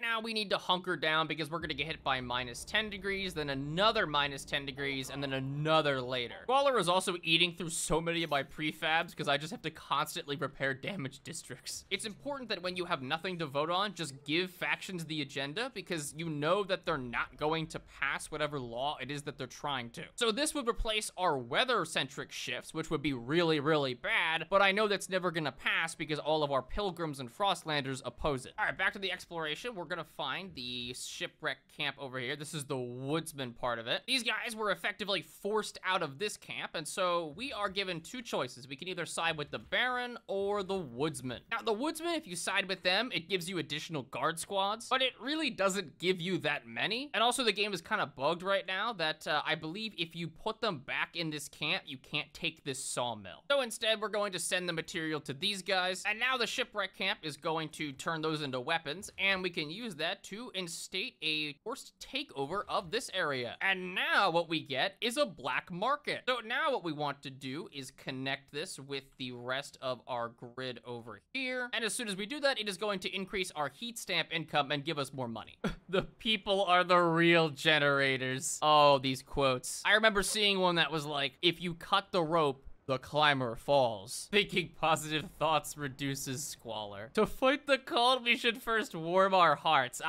now, we need to hunker down because we're gonna get hit by minus 10 degrees, then another minus 10 degrees, and then another later. Squalor is also eating through so many of my prefabs because I just have to constantly repair damaged districts. It's important that when you have nothing to vote on, just give factions the agenda because you know that they're not going to pass whatever law it is that they're trying to. So this would replace our weather-centric shifts, which would be really, really bad, but I know that's never gonna pass because all of our pilgrims and frostlanders oppose it. All right, back to the exploration. We're gonna find the shipwreck camp over here. This is the woodsman part of it. These guys were effectively forced out of this camp, and so we are given 2 choices. We can either side with the Baron or the woodsman. Now, the woodsman, if you side with them, it gives you additional guard squads, but it really doesn't give you that many. And also, the game is kind of bugged right now that I believe if you put them back in this camp, you can't take this sawmill. So instead, we're going to send the material to these guys, and now the shipwreck camp is going to turn those into weapons, and we can use that to instate a forced takeover of this area. And now what we get is a black market. So now what we want to do is connect this with the rest of our grid over here, and as soon as we do that, it is going to increase our heat stamp income and give us more money. The people are the real generators. Oh, these quotes. I remember seeing one that was like, if you cut the rope, the climber falls. Thinking positive thoughts reduces squalor. To fight the cold, we should first warm our hearts.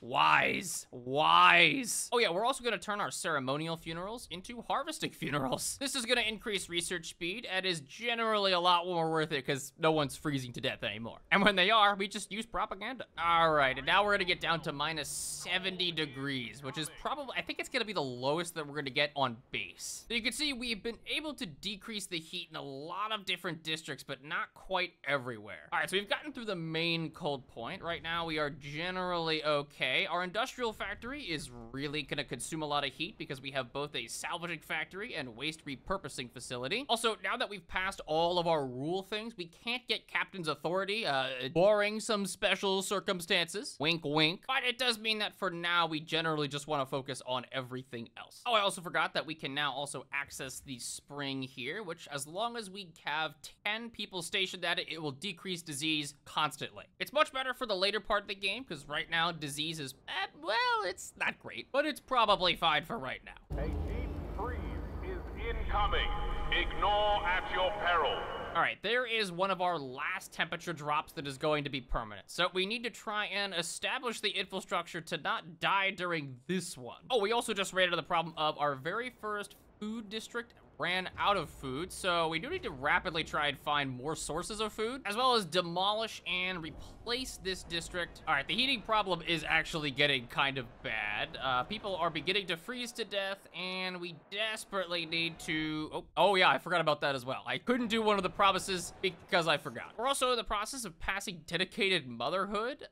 Wise. Wise. Oh yeah, we're also gonna turn our ceremonial funerals into harvesting funerals. This is gonna increase research speed and is generally a lot more worth it because no one's freezing to death anymore. And when they are, we just use propaganda. All right, and now we're gonna get down to minus 70 degrees, which is probably, I think it's gonna be the lowest that we're gonna get on base. So you can see we've been able to decrease the heat in a lot of different districts, but not quite everywhere. All right, so we've gotten through the main cold point. Right now, we are generally okay. Our industrial factory is really gonna consume a lot of heat because we have both a salvaging factory and waste repurposing facility. Also, now that we've passed all of our rule things, we can't get captain's authority, barring some special circumstances. Wink, wink. But it does mean that for now, we generally just want to focus on everything else. Oh, I also forgot that we can now also access the spring here, which as long as we have 10 people stationed at it, it will decrease disease constantly. It's much better for the later part of the game, because right now, disease is, well, it's not great, but it's probably fine for right now. A deep freeze is incoming. Ignore at your peril. All right, there is one of our last temperature drops that is going to be permanent. So we need to try and establish the infrastructure to not die during this one. Oh, we also just ran into the problem of our very first food district ran out of food, so we do need to rapidly try and find more sources of food, as well as demolish and replace this district. All right, the heating problem is actually getting kind of bad. People are beginning to freeze to death, and we desperately need to... Oh yeah, I forgot about that as well. I couldn't do one of the promises because I forgot. We're also in the process of passing dedicated motherhood,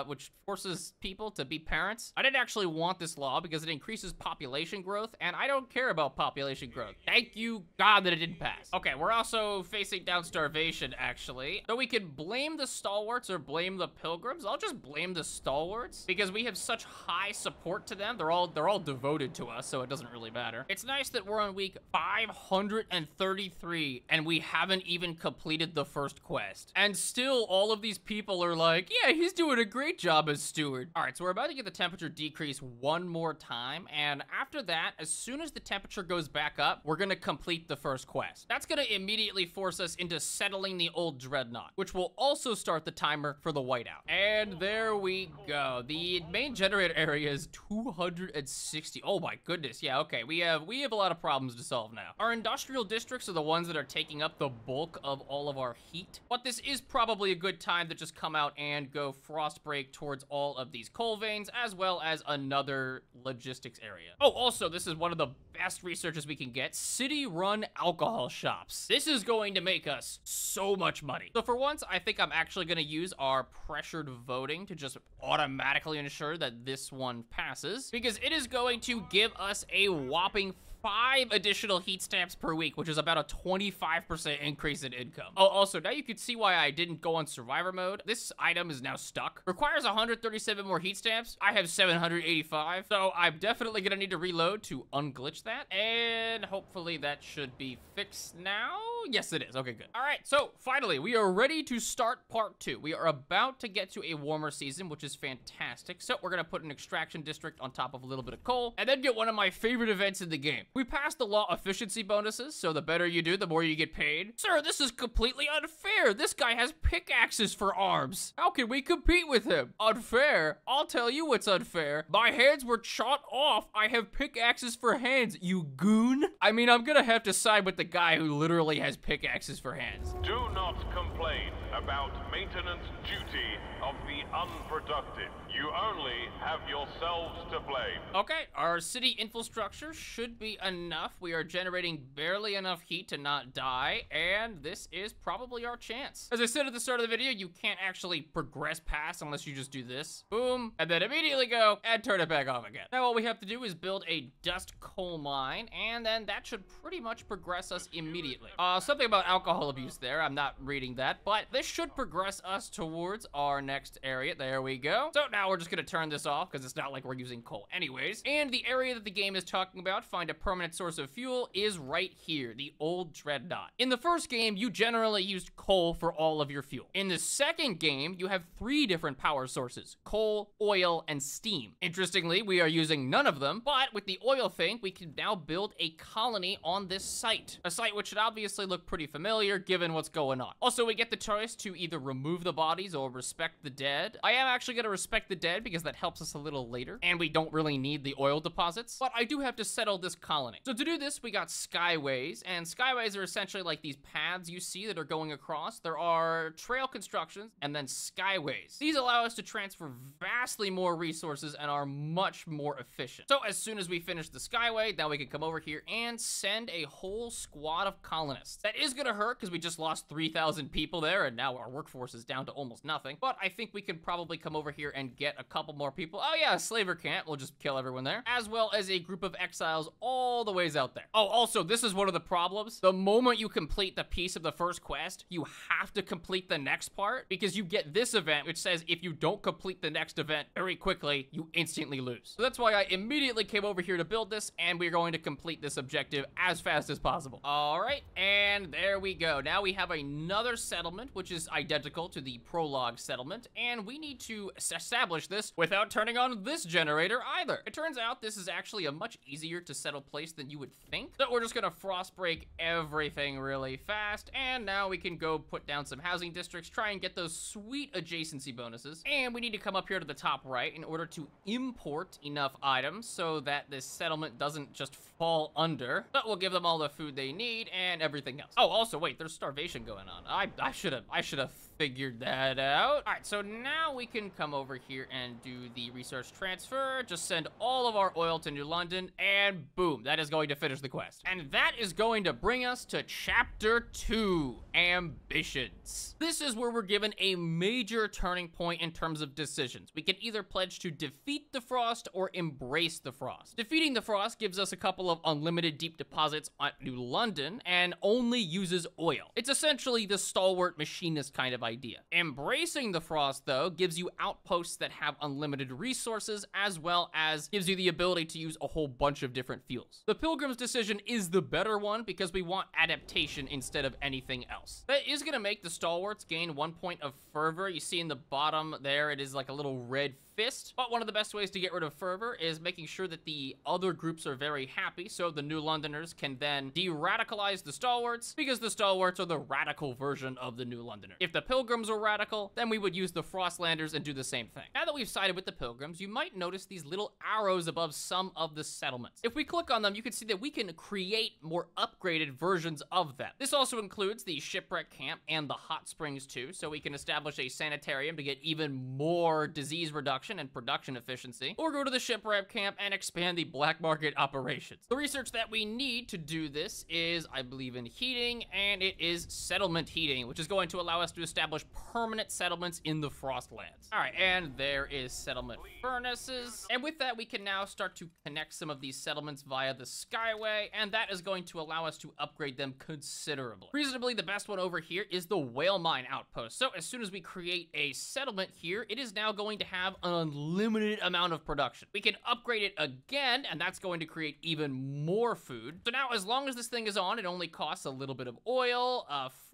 which forces people to be parents. I didn't actually want this law because it increases population growth, and I don't care about population growth. Thank you, God, that it didn't pass. Okay, we're also facing down starvation, actually. So we can blame the stalwarts or blame the pilgrims. I'll just blame the stalwarts because we have such high support to them. They're all devoted to us, so it doesn't really matter. It's nice that we're on week 533 and we haven't even completed the first quest. And still, all of these people are like, yeah, he's doing a great job as steward. All right, so we're about to get the temperature decrease one more time. And after that, as soon as the temperature goes back up, we're gonna complete the first quest. That's gonna immediately force us into settling the old dreadnought, which will also start the timer for the whiteout. And there we go. The main generator area is 260. Oh my goodness. Yeah, okay. We have a lot of problems to solve now. Our industrial districts are the ones that are taking up the bulk of all of our heat. But this is probably a good time to just come out and go frost break towards all of these coal veins, as well as another logistics area. Oh, also, this is one of the best researches we can get. City-run alcohol shops. This is going to make us so much money. So for once, I think I'm actually going to use our pressured voting to just automatically ensure that this one passes, because it is going to give us a whopping 5 additional heat stamps per week, which is about a 25% increase in income. Oh, also, now you can see why I didn't go on survivor mode. This item is now stuck. Requires 137 more heat stamps. I have 785, so I'm definitely gonna need to reload to unglitch that, and hopefully that should be fixed now. Yes, it is. Okay, good. All right, so finally, we are ready to start part 2. We are about to get to a warmer season, which is fantastic. So we're gonna put an extraction district on top of a little bit of coal, and then get one of my favorite events in the game. We passed the law efficiency bonuses, so the better you do, the more you get paid. Sir, this is completely unfair. This guy has pickaxes for arms. How can we compete with him? Unfair? I'll tell you what's unfair. My hands were shot off. I have pickaxes for hands, you goon. I mean, I'm gonna have to side with the guy who literally has pickaxes for hands. Do not complain about maintenance duty of the unproductive. You only have yourselves to blame. Okay, our city infrastructure should be enough. We are generating barely enough heat to not die, and this is probably our chance. As I said at the start of the video, you can't actually progress past unless you just do this. Boom, and then immediately go and turn it back off again. Now all we have to do is build a dust coal mine, and then that should pretty much progress us immediately. Something about alcohol abuse there. I'm not reading that, but this should progress us towards our next area. There we go. So now we're just gonna turn this off because it's not like we're using coal anyways. And the area that the game is talking about, find a permanent source of fuel is right here, the old Dreadnought. In the first game, you generally used coal for all of your fuel. In the second game, you have 3 different power sources: coal, oil, and steam. Interestingly, we are using none of them, but with the oil thing, we can now build a colony on this site. A site which should obviously look pretty familiar given what's going on. Also, we get the choice to either remove the bodies or respect the dead. I am actually gonna respect the dead because that helps us a little later, and we don't really need the oil deposits, but I do have to settle this colony. So to do this, we got skyways, and skyways are essentially like these paths you see that are going across. There are trail constructions and then skyways. These allow us to transfer vastly more resources and are much more efficient. So as soon as we finish the skyway, now we can come over here and send a whole squad of colonists. That is gonna hurt because we just lost 3,000 people there, and now our workforce is down to almost nothing, but I think we can probably come over here and get a couple more people. Oh yeah, a slaver camp. We'll just kill everyone there, as well as a group of exiles all the ways out there. Oh, also, this is one of the problems. The moment you complete the piece of the first quest, you have to complete the next part, because you get this event which says if you don't complete the next event very quickly, you instantly lose. So that's why I immediately came over here to build this, and we're going to complete this objective as fast as possible. All right, and there we go. Now we have another settlement, which is identical to the Prologue settlement, and we need to establish this without turning on this generator either. It turns out this is actually a much easier to settle place than you would think. So we're just gonna frost break everything really fast, and now we can go put down some housing districts, try and get those sweet adjacency bonuses. And we need to come up here to the top right in order to import enough items so that this settlement doesn't just fall under, but we'll give them all the food they need and everything else. Oh, also, wait, there's starvation going on. I should have figured that out. All right, so now we can come over here and do the resource transfer, just send all of our oil to New London, and boom, that is going to finish the quest. And that is going to bring us to Chapter 2, Ambitions. This is where we're given a major turning point in terms of decisions. We can either pledge to defeat the Frost or embrace the Frost. Defeating the Frost gives us a couple of unlimited deep deposits at New London and only uses oil. It's essentially the stalwart machinist kind of idea. Embracing the Frost, though, gives you outposts that have unlimited resources, as well as gives you the ability to use a whole bunch of different fuels. The Pilgrim's decision is the better one because we want adaptation instead of anything else. That is going to make the stalwarts gain 1 point of fervor. You see in the bottom there, it is like a little red fist. But one of the best ways to get rid of fervor is making sure that the other groups are very happy, so the New Londoners can then de-radicalize the stalwarts, because the stalwarts are the radical version of the New Londoners. If the Pilgrims were radical, then we would use the Frostlanders and do the same thing. Now that we've sided with the Pilgrims, you might notice these little arrows above some of the settlements. If we click on them, you can see that we can create more upgraded versions of them. This also includes the shipwreck camp and the hot springs too, so we can establish a sanitarium to get even more disease reduction and production efficiency, or go to the shipwreck camp and expand the black market operations. The research that we need to do this is, I believe, in heating, and it is settlement heating, which is going to allow us to establish permanent settlements in the Frostlands. All right, and there is settlement furnaces, and with that we can now start to connect some of these settlements via the skyway, and that is going to allow us to upgrade them considerably. Reasonably, the best one over here is the whale mine outpost. So as soon as we create a settlement here, it is now going to have an unlimited amount of production. We can upgrade it again, and that's going to create even more food. So now, as long as this thing is on, it only costs a little bit of oil,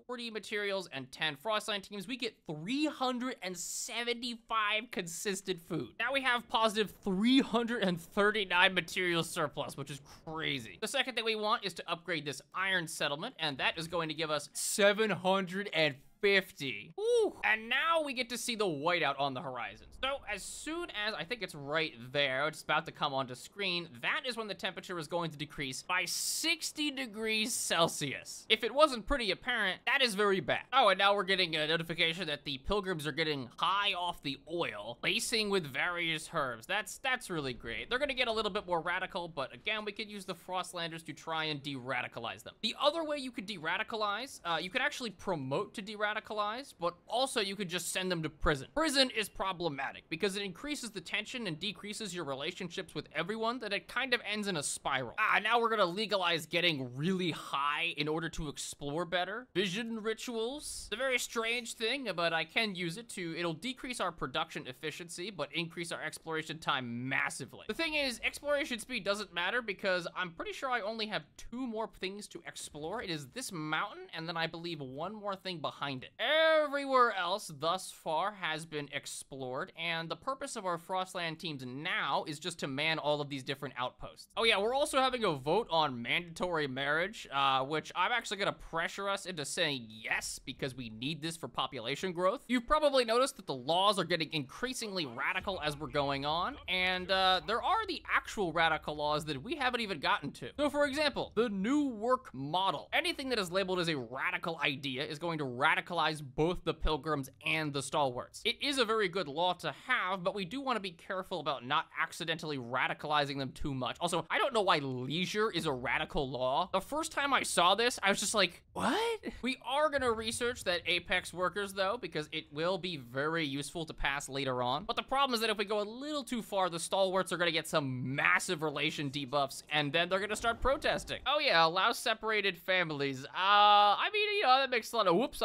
40 materials, and 10 Frostline teams. We get 375 consistent food. Now we have positive 339 material surplus, which is crazy. The second thing we want is to upgrade this iron settlement, and that is going to give us 750. Ooh. And now we get to see the whiteout on the horizon. So as soon as, I think it's right there, it's about to come onto screen, that is when the temperature is going to decrease by 60 degrees Celsius. If it wasn't pretty apparent, that is very bad. Oh, and now we're getting a notification that the Pilgrims are getting high off the oil, lacing with various herbs. That's really great. They're gonna get a little bit more radical, but again, we could use the Frostlanders to try and de-radicalize them. The other way you could de-radicalize, you could actually promote to de-radicalize radicalized, but also you could just send them to prison. Prison is problematic because it increases the tension and decreases your relationships with everyone, that it kind of ends in a spiral. Now we're gonna legalize getting really high in order to explore better. Vision rituals. It's a very strange thing, but I can use it to, it'll decrease our production efficiency, but increase our exploration time massively. The thing is, exploration speed doesn't matter because I'm pretty sure I only have 2 more things to explore. It is this mountain, and then I believe 1 more thing behind it. Everywhere else thus far has been explored, and the purpose of our Frostland teams now is just to man all of these different outposts. Oh yeah, we're also having a vote on mandatory marriage, which I'm actually gonna pressure us into saying yes, because we need this for population growth. You've probably noticed that the laws are getting increasingly radical as we're going on, and there are the actual radical laws that we haven't even gotten to. So for example, the new work model. Anything that is labeled as a radical idea is going to radicalize both the pilgrims and the stalwarts. It is a very good law to have, but we do want to be careful about not accidentally radicalizing them too much. Also, I don't know why leisure is a radical law. The first time I saw this, I was just like, what? We are going to research that Apex workers though, because it will be very useful to pass later on. But the problem is that if we go a little too far, the stalwarts are going to get some massive relation debuffs, and then they're going to start protesting. Oh yeah, allow separated families. I mean, you know, that makes a lot of whoops,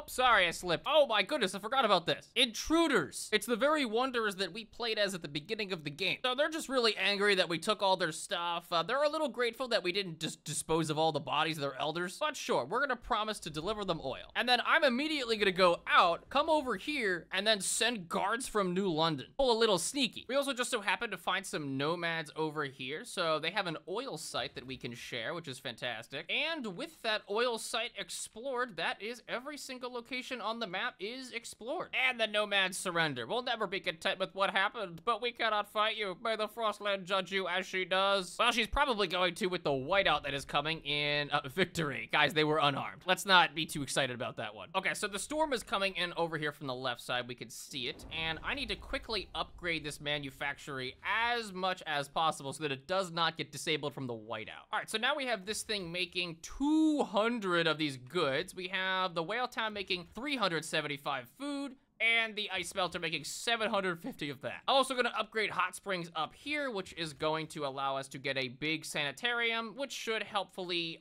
sorry, I slipped. Oh my goodness, I forgot about this. Intruders. It's the very wonders that we played as at the beginning of the game. So they're just really angry that we took all their stuff. They're a little grateful that we didn't just dispose of all the bodies of their elders. But sure, we're gonna promise to deliver them oil. And then I'm immediately gonna go out, come over here, and then send guards from New London. Pull a little sneaky. We also just so happen to find some nomads over here. So they have an oil site that we can share, which is fantastic. And with that oil site explored, that is every single location on the map is explored. And the nomads surrender. We'll never be content with what happened, but we cannot fight you. May the Frostland judge you as she does. Well, she's probably going to with the whiteout that is coming in victory. Guys, they were unarmed. Let's not be too excited about that one. Okay, so the storm is coming in over here from the left side. We can see it. And I need to quickly upgrade this manufactory as much as possible so that it does not get disabled from the whiteout. All right, so now we have this thing making 200 of these goods. We have the Whale Town making 375 food, and the ice smelter making 750 of that. I'm also gonna upgrade hot springs up here, which is going to allow us to get a big sanitarium, which should hopefully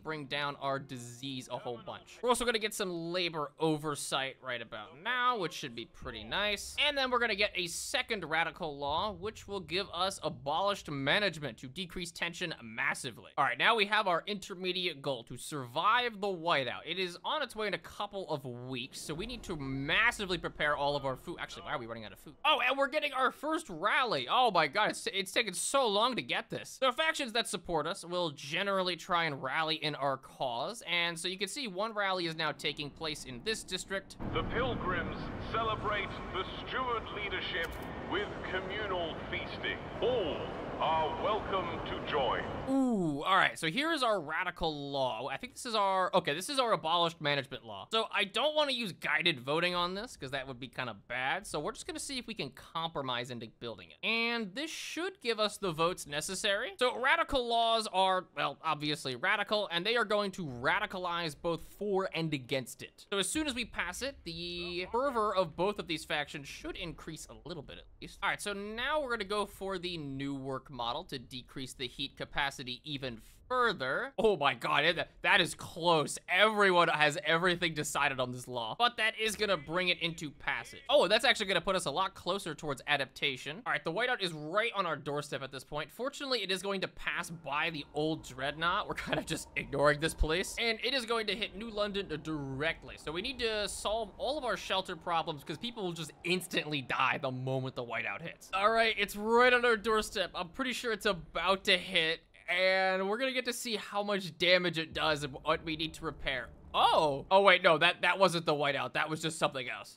bring down our disease a whole bunch. We're also gonna get some labor oversight right about now, which should be pretty nice. And then we're gonna get a second radical law, which will give us abolished management to decrease tension massively. All right, now we have our intermediate goal to survive the whiteout. It is on its way in a couple of weeks, so we need to massively prepare all of our food. Actually, why are we running out of food? Oh, and we're getting our first rally. Oh my god, it's taken so long to get this. The factions that support us will generally try and rally in our cause, and so you can see one rally is now taking place in this district. The pilgrims celebrate the steward leadership with communal feasting. All are welcome to join. Ooh, all right, so here's our radical law. I think this is our abolished management law. So I don't want to use guided voting on this because that would be kind of bad. So we're just gonna see if we can compromise into building it. And this should give us the votes necessary. So radical laws are, well, obviously radical, and they are going to radicalize both for and against it. So as soon as we pass it, the fervor of both of these factions should increase a little bit at least. All right, so now we're gonna go for the new work model to decrease the heat capacity even further. Oh my god, that is close. Everyone has everything decided on this law, but that is gonna bring it into passage. Oh, that's actually gonna put us a lot closer towards adaptation. All right, the whiteout is right on our doorstep at this point. Fortunately, it is going to pass by the old dreadnought. We're kind of just ignoring this place, and it is going to hit New London directly. So we need to solve all of our shelter problems because people will just instantly die the moment the whiteout hits. All right, it's right on our doorstep. I'm pretty sure it's about to hit, and we're gonna get to see how much damage it does and what we need to repair. Oh wait, no, that wasn't the whiteout. That was just something else.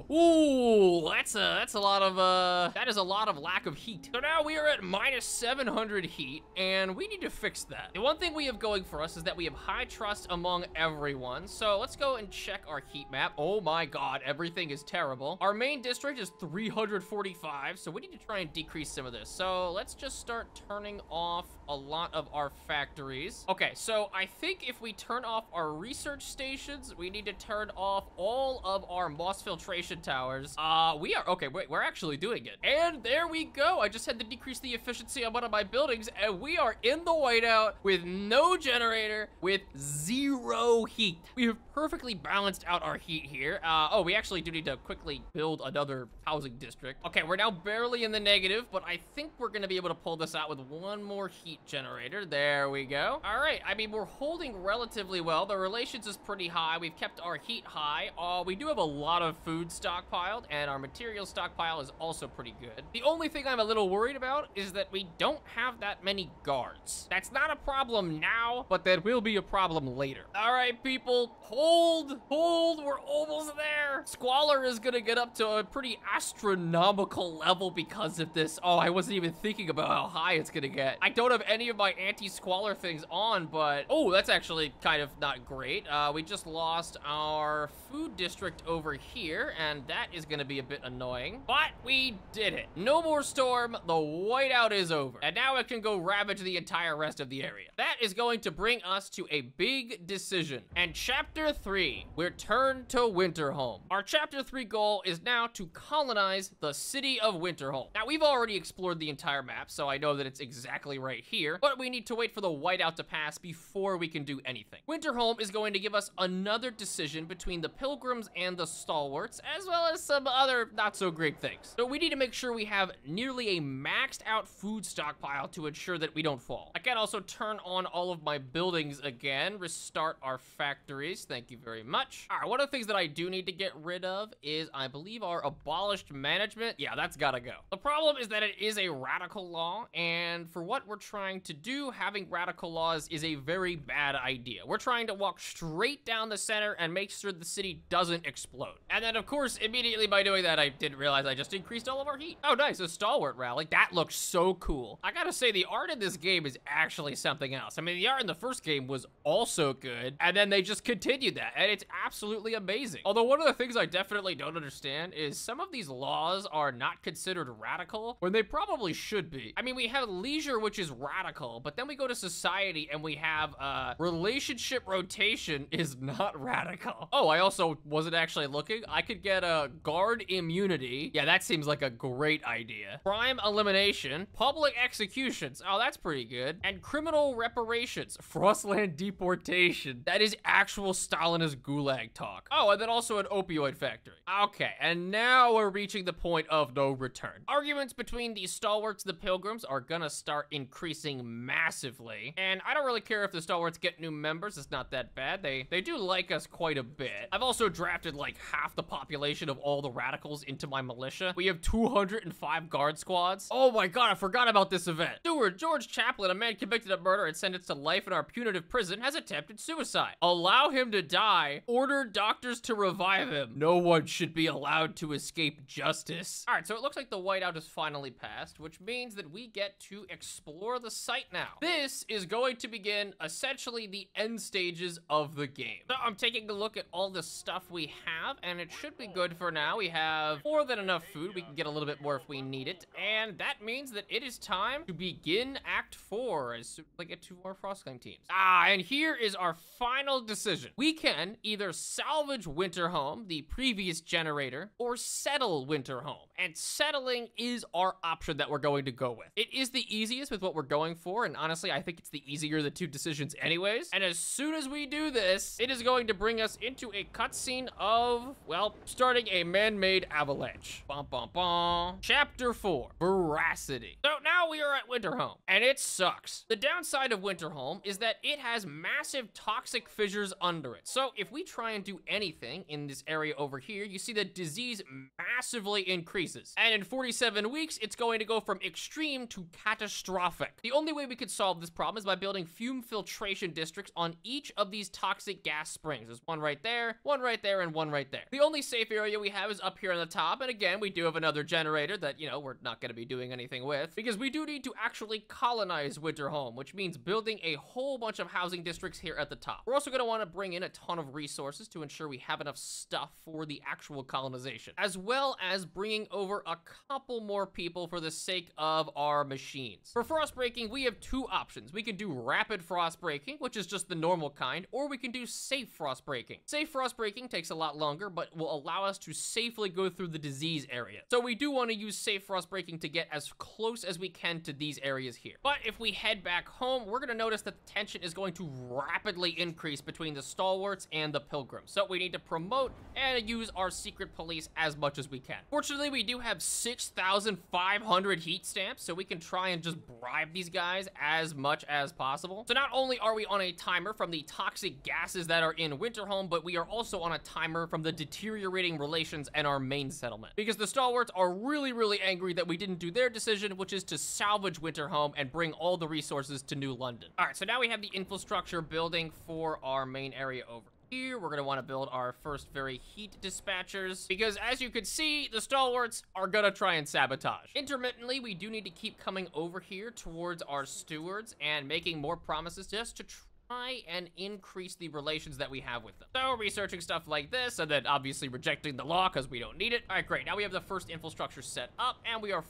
Ooh, that is a lot of lack of heat. So now we are at minus 700 heat, and we need to fix that. The one thing we have going for us is that we have high trust among everyone. So let's go and check our heat map. Oh my god, everything is terrible. Our main district is 345, so we need to try and decrease some of this. So let's just start turning off a lot of our factories. Okay, so I think if we turn off our research stations, we need to turn off all of our moss filtration towers. Okay, wait, we're actually doing it. And there we go. I just had to decrease the efficiency on one of my buildings, and we are in the whiteout with no generator, with 0 heat. We have perfectly balanced out our heat here. Oh, we actually do need to quickly build another housing district. Okay, we're now barely in the negative, but I think we're gonna be able to pull this out with one more heat generator. There we go. All right, I mean, we're holding relatively well. The relations is pretty high. We've kept our heat high. We do have a lot of food stockpiled, and our material stockpile is also pretty good. The only thing I'm a little worried about is that we don't have that many guards. That's not a problem now, but that will be a problem later. All right, people, hold, we're almost there. Squalor is gonna get up to a pretty astronomical level because of this. Oh, I wasn't even thinking about how high it's gonna get. I don't have any of my anti-squalor things on, but oh, that's actually kind of not great. We just lost our food district over here, and that is gonna be a bit annoying, but we did it. No more storm, the whiteout is over, and now it can go ravage the entire rest of the area. That is going to bring us to a big decision. And chapter 3, we're turned to Winterhome. Our chapter 3 goal is now to colonize the city of Winterhome. Now, we've already explored the entire map, so I know that it's exactly right here, but we need to wait for the whiteout to pass before we can do anything. Winterhome is going to give us another decision between the pilgrims and the stalwarts, as well as some other not so great things. So we need to make sure we have nearly a maxed out food stockpile to ensure that we don't fall. I can also turn on all of my buildings again, restart our factories. Thank you very much. All right, one of the things that I do need to get rid of is, I believe, our abolished management. Yeah, that's gotta go. The problem is that it is a radical law, and for what we're trying to do, having radical laws is a very bad idea. We're trying to walk straight down the center and make sure the city doesn't explode. And then, of course, immediately by doing that, I didn't realize I just increased all of our heat. Oh, nice, a stalwart rally. That looks so cool. I gotta say, the art in this game is actually something else. I mean, the art in the first game was also good, and then they just continued that, and it's absolutely amazing. Although one of the things I definitely don't understand is some of these laws are not considered radical when they probably should be. I mean, we have leisure, which is radical, but then we go to society and we have relationship rotation is not radical. Oh, I also wasn't actually looking. I could get a guard immunity. Yeah, that seems like a great idea. Crime elimination, public executions. Oh, that's pretty good. And criminal reparations, Frostland deportation. That is actual Stalinist gulag talk. Oh, and then also an opioid factory. Okay, and now we're reaching the point of no return. Arguments between the stalwarts and the pilgrims are gonna start increasing massively. And I don't really care if the stalwarts get new members. It's not that bad. They do like us quite a bit. I've also drafted like half the population of all the radicals into my militia. We have 205 guard squads. Oh my god, I forgot about this event. Steward George Chaplin, a man convicted of murder and sentenced to life in our punitive prison, has attempted suicide. Allow him to die. Order doctors to revive him. No one should be allowed to escape justice. All right, so it looks like the whiteout is finally passed, which means that we get to explore the site now. This is going to begin essentially the end stages of the game. So I'm taking a look at all the stuff we have, and it should be good for now. We have more than enough food. We can get a little bit more if we need it, and that means that it is time to begin Act 4 as soon as I get to our Frostling teams. And here is our final decision. We can either salvage Winterhome, the previous generator, or settle Winterhome, and settling is our option that we're going to go with. It is the easiest with what we're going for, and honestly, I think it's the easier of the two decisions anyways. And as soon as we do this, it is going to bring us into a cutscene of, well, starting a man-made avalanche. Bum, bum, bum. Chapter 4, Veracity. So now we are at Winterhome, and it sucks. The downside of Winterhome is that it has massive toxic fissures under it. So if we try and do anything in this area over here, you see that disease massively increases. And in 47 weeks, it's going to go from extreme to catastrophic. The only way we could solve this problem is by building fume filtration districts on each of these toxic gas springs. There's one right there, and one right there. The only safe area we have is up here on the top, and again, we do have another generator that, you know, we're not going to be doing anything with, because we do need to actually colonize Winterhome, which means building a whole bunch of housing districts here at the top. We're also going to want to bring in a ton of resources to ensure we have enough stuff for the actual colonization, as well as bringing over a couple more people for the sake of our machines. For Frostbreak, breaking, we have two options. We can do rapid frost breaking, which is just the normal kind, or we can do safe frost breaking. Safe frost breaking takes a lot longer, but will allow us to safely go through the disease area. So we do want to use safe frost breaking to get as close as we can to these areas here. But if we head back home, we're going to notice that the tension is going to rapidly increase between the stalwarts and the pilgrims. So we need to promote and use our secret police as much as we can. Fortunately, we do have 6,500 heat stamps, so we can try and just bribe these guys as much as possible. So not only are we on a timer from the toxic gases that are in Winterhome, but we are also on a timer from the deteriorating relations in our main settlement. Because the stalwarts are really angry that we didn't do their decision, which is to salvage Winterhome and bring all the resources to New London. All right, so now we have the infrastructure building for our main area over here. We're going to want to build our first very heat dispatchers because, as you can see, the stalwarts are going to try and sabotage. Intermittently, we do need to keep coming over here towards our stewards and making more promises just to try and increase the relations that we have with them. So researching stuff like this and then obviously rejecting the law because we don't need it. All right, great. Now we have the first infrastructure set up and we are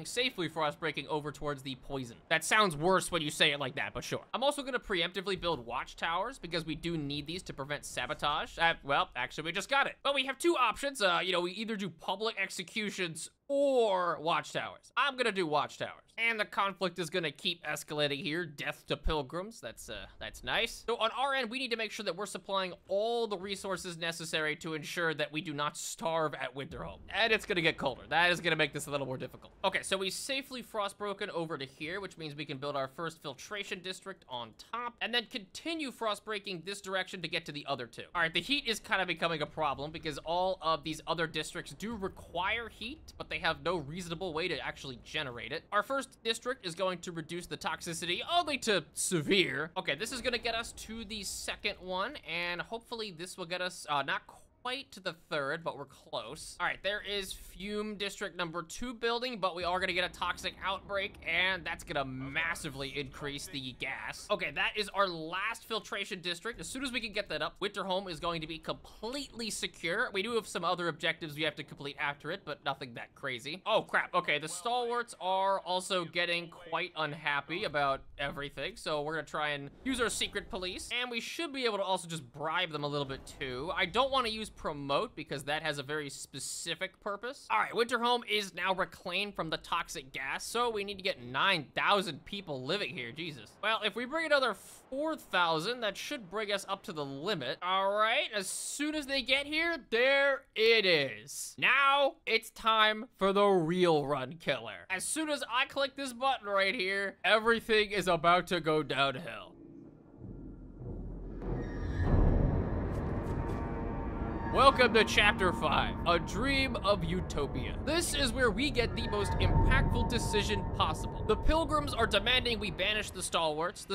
safely frost breaking over towards the poison. That sounds worse when you say it like that, but sure. I'm also going to preemptively build watchtowers because we do need these to prevent sabotage. Well, actually we just got it. But we have two options. You know, we either do public executions or watchtowers. I'm gonna do watchtowers. And the conflict is gonna keep escalating here. Death to pilgrims. That's nice. So on our end, we need to make sure that we're supplying all the resources necessary to ensure that we do not starve at Winterhome. And it's gonna get colder. That is gonna make this a little more difficult. Okay, so we safely frostbroken over to here, which means we can build our first filtration district on top, and then continue frostbreaking this direction to get to the other two. All right, the heat is kind of becoming a problem because all of these other districts do require heat, but they have no reasonable way to actually generate it. Our first district is going to reduce the toxicity only to severe. Okay, this is gonna get us to the second one, and hopefully this will get us not quite to the third, but we're close. All right, there is fume district number 2 building, but we are gonna get a toxic outbreak, and that's gonna massively increase the gas. Okay, that is our last filtration district. As soon as we can get that up, Winterhome is going to be completely secure. We do have some other objectives we have to complete after it, but nothing that crazy. Oh, crap. Okay, the stalwarts are also getting quite unhappy about everything, so we're gonna try and use our secret police, and we should be able to also just bribe them a little bit too. I don't want to use promote because that has a very specific purpose. All right, Winterhome is now reclaimed from the toxic gas, so we need to get 9,000 people living here. Jesus. Well, if we bring another 4,000, that should bring us up to the limit. All right, as soon as they get here, there it is. Now it's time for the real run killer. As soon as I click this button right here, everything is about to go downhill. Welcome to Chapter 5, A Dream of Utopia. This is where we get the most impactful decision possible. The Pilgrims are demanding we banish the Stalwarts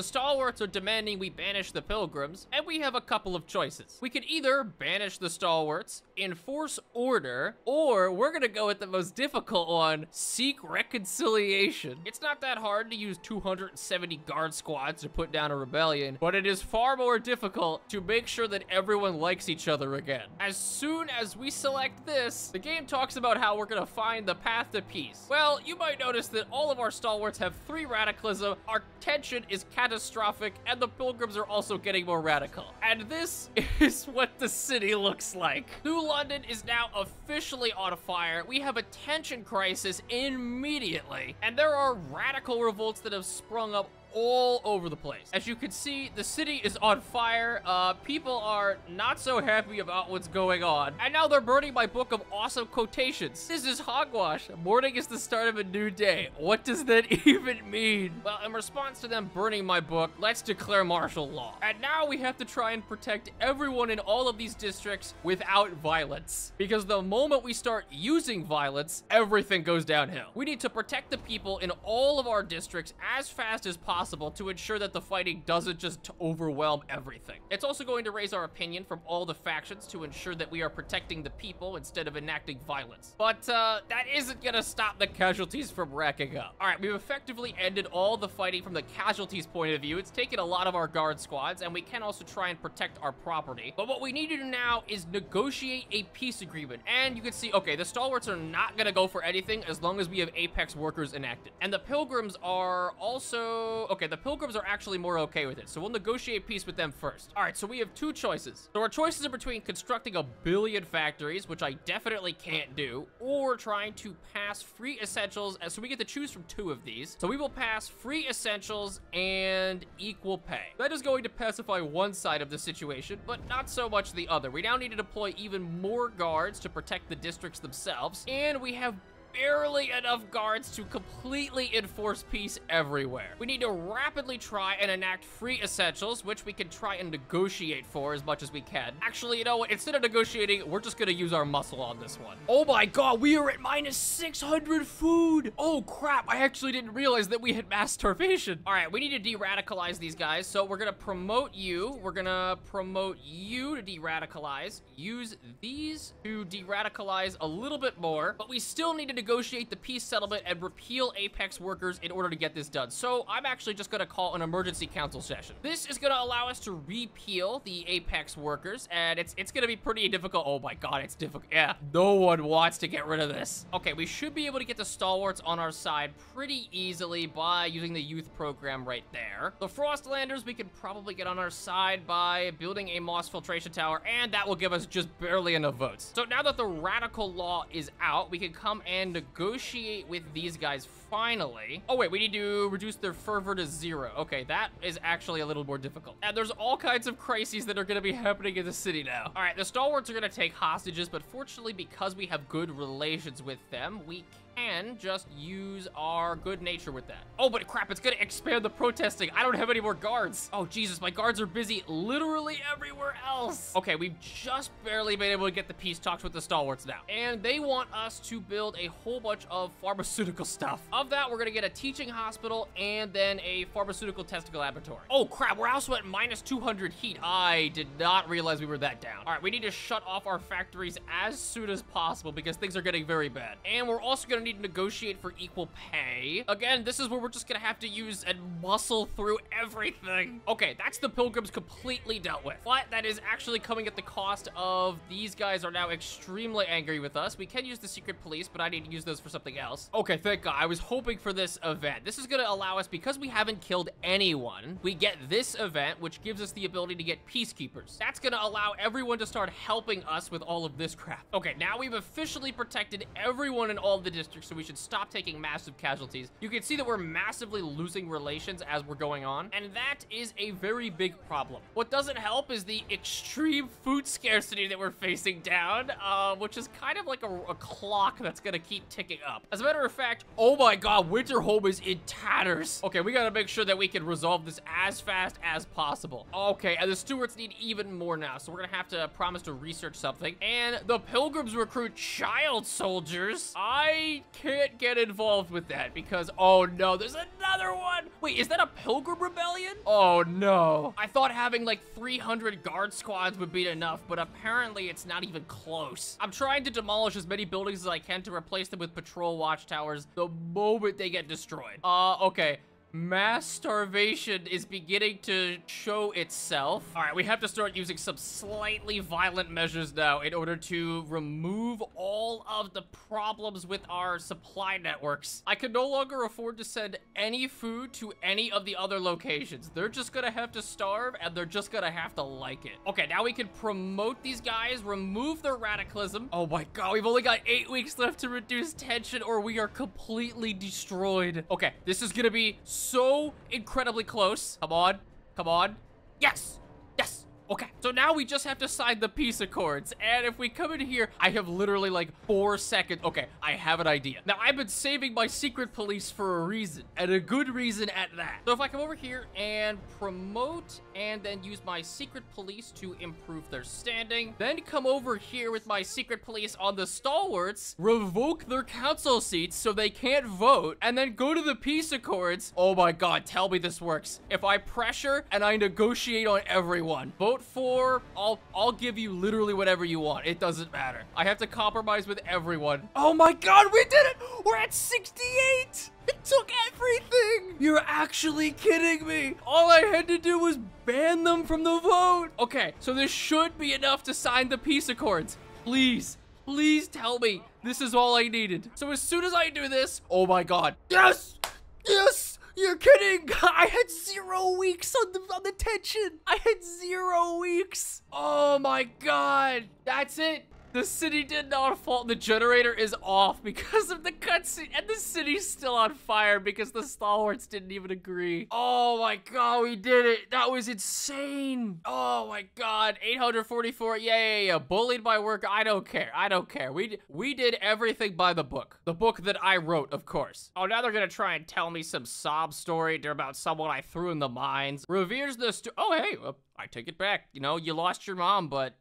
are demanding we banish the Pilgrims, and we have a couple of choices. We could either banish the Stalwarts, enforce order, or we're gonna go with the most difficult one, seek reconciliation. It's not that hard to use 270 guard squads to put down a rebellion, but it is far more difficult to make sure that everyone likes each other again. As soon as we select this, the game talks about how we're gonna find the path to peace. Well, you might notice that all of our stalwarts have 3 radicalism, our tension is catastrophic, and the Pilgrims are also getting more radical. And this is what the city looks like. New London is now officially on fire. We have a tension crisis immediately, and there are radical revolts that have sprung up all over the place. As you can see, the city is on fire. People are not so happy about what's going on. And now they're burning my book of awesome quotations. This is hogwash. Morning is the start of a new day. What does that even mean? Well, in response to them burning my book, let's declare martial law. And now we have to try and protect everyone in all of these districts without violence. Because the moment we start using violence, everything goes downhill. We need to protect the people in all of our districts as fast as possible possible to ensure that the fighting doesn't just overwhelm everything. It's also going to raise our opinion from all the factions to ensure that we are protecting the people instead of enacting violence. But that isn't gonna stop the casualties from racking up. All right, we've effectively ended all the fighting from the casualties point of view. It's taken a lot of our guard squads, and we can also try and protect our property. But what we need to do now is negotiate a peace agreement. And you can see, okay, the stalwarts are not gonna go for anything as long as we have apex workers enacted. And the pilgrims are also, okay, the pilgrims are actually more okay with it. So we'll negotiate peace with them first. All right, so we have two choices. So our choices are between constructing 1 billion factories, which I definitely can't do, or trying to pass free essentials. So we get to choose from 2 of these. So we will pass free essentials and equal pay. That is going to pacify one side of the situation, but not so much the other. We now need to deploy even more guards to protect the districts themselves, and we have barely enough guards to completely enforce peace everywhere. We need to rapidly try and enact free essentials, which we can try and negotiate for as much as we can. Actually, you know what? Instead of negotiating, we're just gonna use our muscle on this one. Oh my god, we are at minus 600 food! Oh crap, I actually didn't realize that we had mass starvation. All right, we need to de-radicalize these guys, so we're gonna promote you. We're gonna promote you to de-radicalize. Use these to de-radicalize a little bit more, but we still need to negotiate the peace settlement and repeal apex workers in order to get this done. So I'm actually just gonna call an emergency council session. This is gonna allow us to repeal the apex workers, and it's gonna be pretty difficult. Oh my god, it's difficult. Yeah, no one wants to get rid of this. Okay, we should be able to get the stalwarts on our side pretty easily by using the youth program right there. The Frostlanders we could probably get on our side by building a moss filtration tower, and that will give us just barely enough votes. So now that the radical law is out, we can come and negotiate with these guys finally. Oh wait, we need to reduce their fervor to 0. Okay, that is actually a little more difficult. And there's all kinds of crises that are gonna be happening in the city now. All right, the stalwarts are gonna take hostages, but fortunately because we have good relations with them, we can just use our good nature with that. Oh, but crap, it's gonna expand the protesting. I don't have any more guards. Oh, Jesus, my guards are busy literally everywhere else. Okay, we've just barely been able to get the peace talks with the stalwarts now. And they want us to build a whole bunch of pharmaceutical stuff. Of that, we're gonna get a teaching hospital and then a pharmaceutical testing laboratory. Oh, crap, we're also at minus 200 heat. I did not realize we were that down. All right, we need to shut off our factories as soon as possible because things are getting very bad. And we're also gonna need to negotiate for equal pay. Again, this is where we're just gonna have to use and muscle through everything. Okay, that's the pilgrims completely dealt with. But that is actually coming at the cost of these guys are now extremely angry with us. We can use the secret police, but I need to use those for something else. Okay, thank God. I was hoping for this event. This is gonna allow us, because we haven't killed anyone, we get this event, which gives us the ability to get peacekeepers. That's gonna allow everyone to start helping us with all of this crap. Okay, now we've officially protected everyone in all of the districts, so we should stop taking massive casualties. You can see that we're massively losing relations as we're going on, and that is a very big problem. What doesn't help is the extreme food scarcity that we're facing down, which is kind of like a clock that's gonna keep ticking up. As a matter of fact, oh my god, Winterholm is in tatters. Okay, we gotta make sure that we can resolve this as fast as possible. Okay, and the stewards need even more now, so we're gonna have to promise to research something. And the pilgrims recruit child soldiers. I can't get involved with that because, oh no, there's another one. Wait, is that a pilgrim rebellion? Oh no. I thought having like 300 guard squads would be enough, but apparently it's not even close. I'm trying to demolish as many buildings as I can to replace them with patrol watchtowers the moment they get destroyed. Okay. Mass starvation is beginning to show itself. All right, we have to start using some slightly violent measures now in order to remove all of the problems with our supply networks. I can no longer afford to send any food to any of the other locations. They're just gonna have to starve, and they're just gonna have to like it. Okay, now we can promote these guys, remove their radicalism. Oh my god, we've only got 8 weeks left to reduce tension, or we are completely destroyed. Okay, this is gonna be so incredibly close. Come on. Come on. Yes. Yes. Okay, so now we just have to sign the peace accords. And if we come in here, I have literally like 4 seconds. Okay, I have an idea. Now, I've been saving my secret police for a reason, and a good reason at that. So if I come over here and promote, and then use my secret police to improve their standing, then come over here with my secret police on the stalwarts, revoke their council seats so they can't vote, and then go to the peace accords. Oh my God, tell me this works. If I pressure and I negotiate on everyone, vote for, I'll give you literally whatever you want. It doesn't matter. I have to compromise with everyone. Oh my God, we did it! We're at 68! It took everything! You're actually kidding me! All I had to do was ban them from the vote! Okay, so this should be enough to sign the peace accords. Please, please tell me this is all I needed. So as soon as I do this, oh my God. Yes! Yes! You're kidding! I had 0 weeks on the tension! I had 0 weeks! Oh my God! That's it! The city did not fall. The generator is off because of the cutscene, and the city's still on fire because the stalwarts didn't even agree. Oh my God, we did it. That was insane. Oh my God, 844, yeah. Bullied by work, I don't care. I don't care. We did everything by the book. The book that I wrote, of course. Oh, now they're gonna try and tell me some sob story about someone I threw in the mines. Reveres the oh, hey, I take it back. You know, you lost your mom, but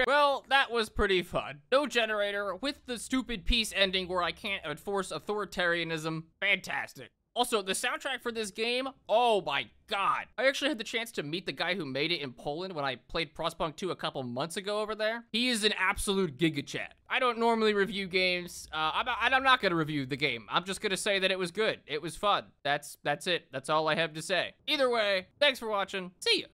well, that was pretty fun. No generator with the stupid peace ending where I can't enforce authoritarianism. Fantastic. Also, the soundtrack for this game, oh my God. I actually had the chance to meet the guy who made it in Poland when I played Frostpunk 2 a couple months ago over there. He is an absolute gigachat. I don't normally review games. I'm not gonna review the game. I'm just gonna say that it was good. It was fun. That's it. That's all I have to say. Either way, thanks for watching. See ya.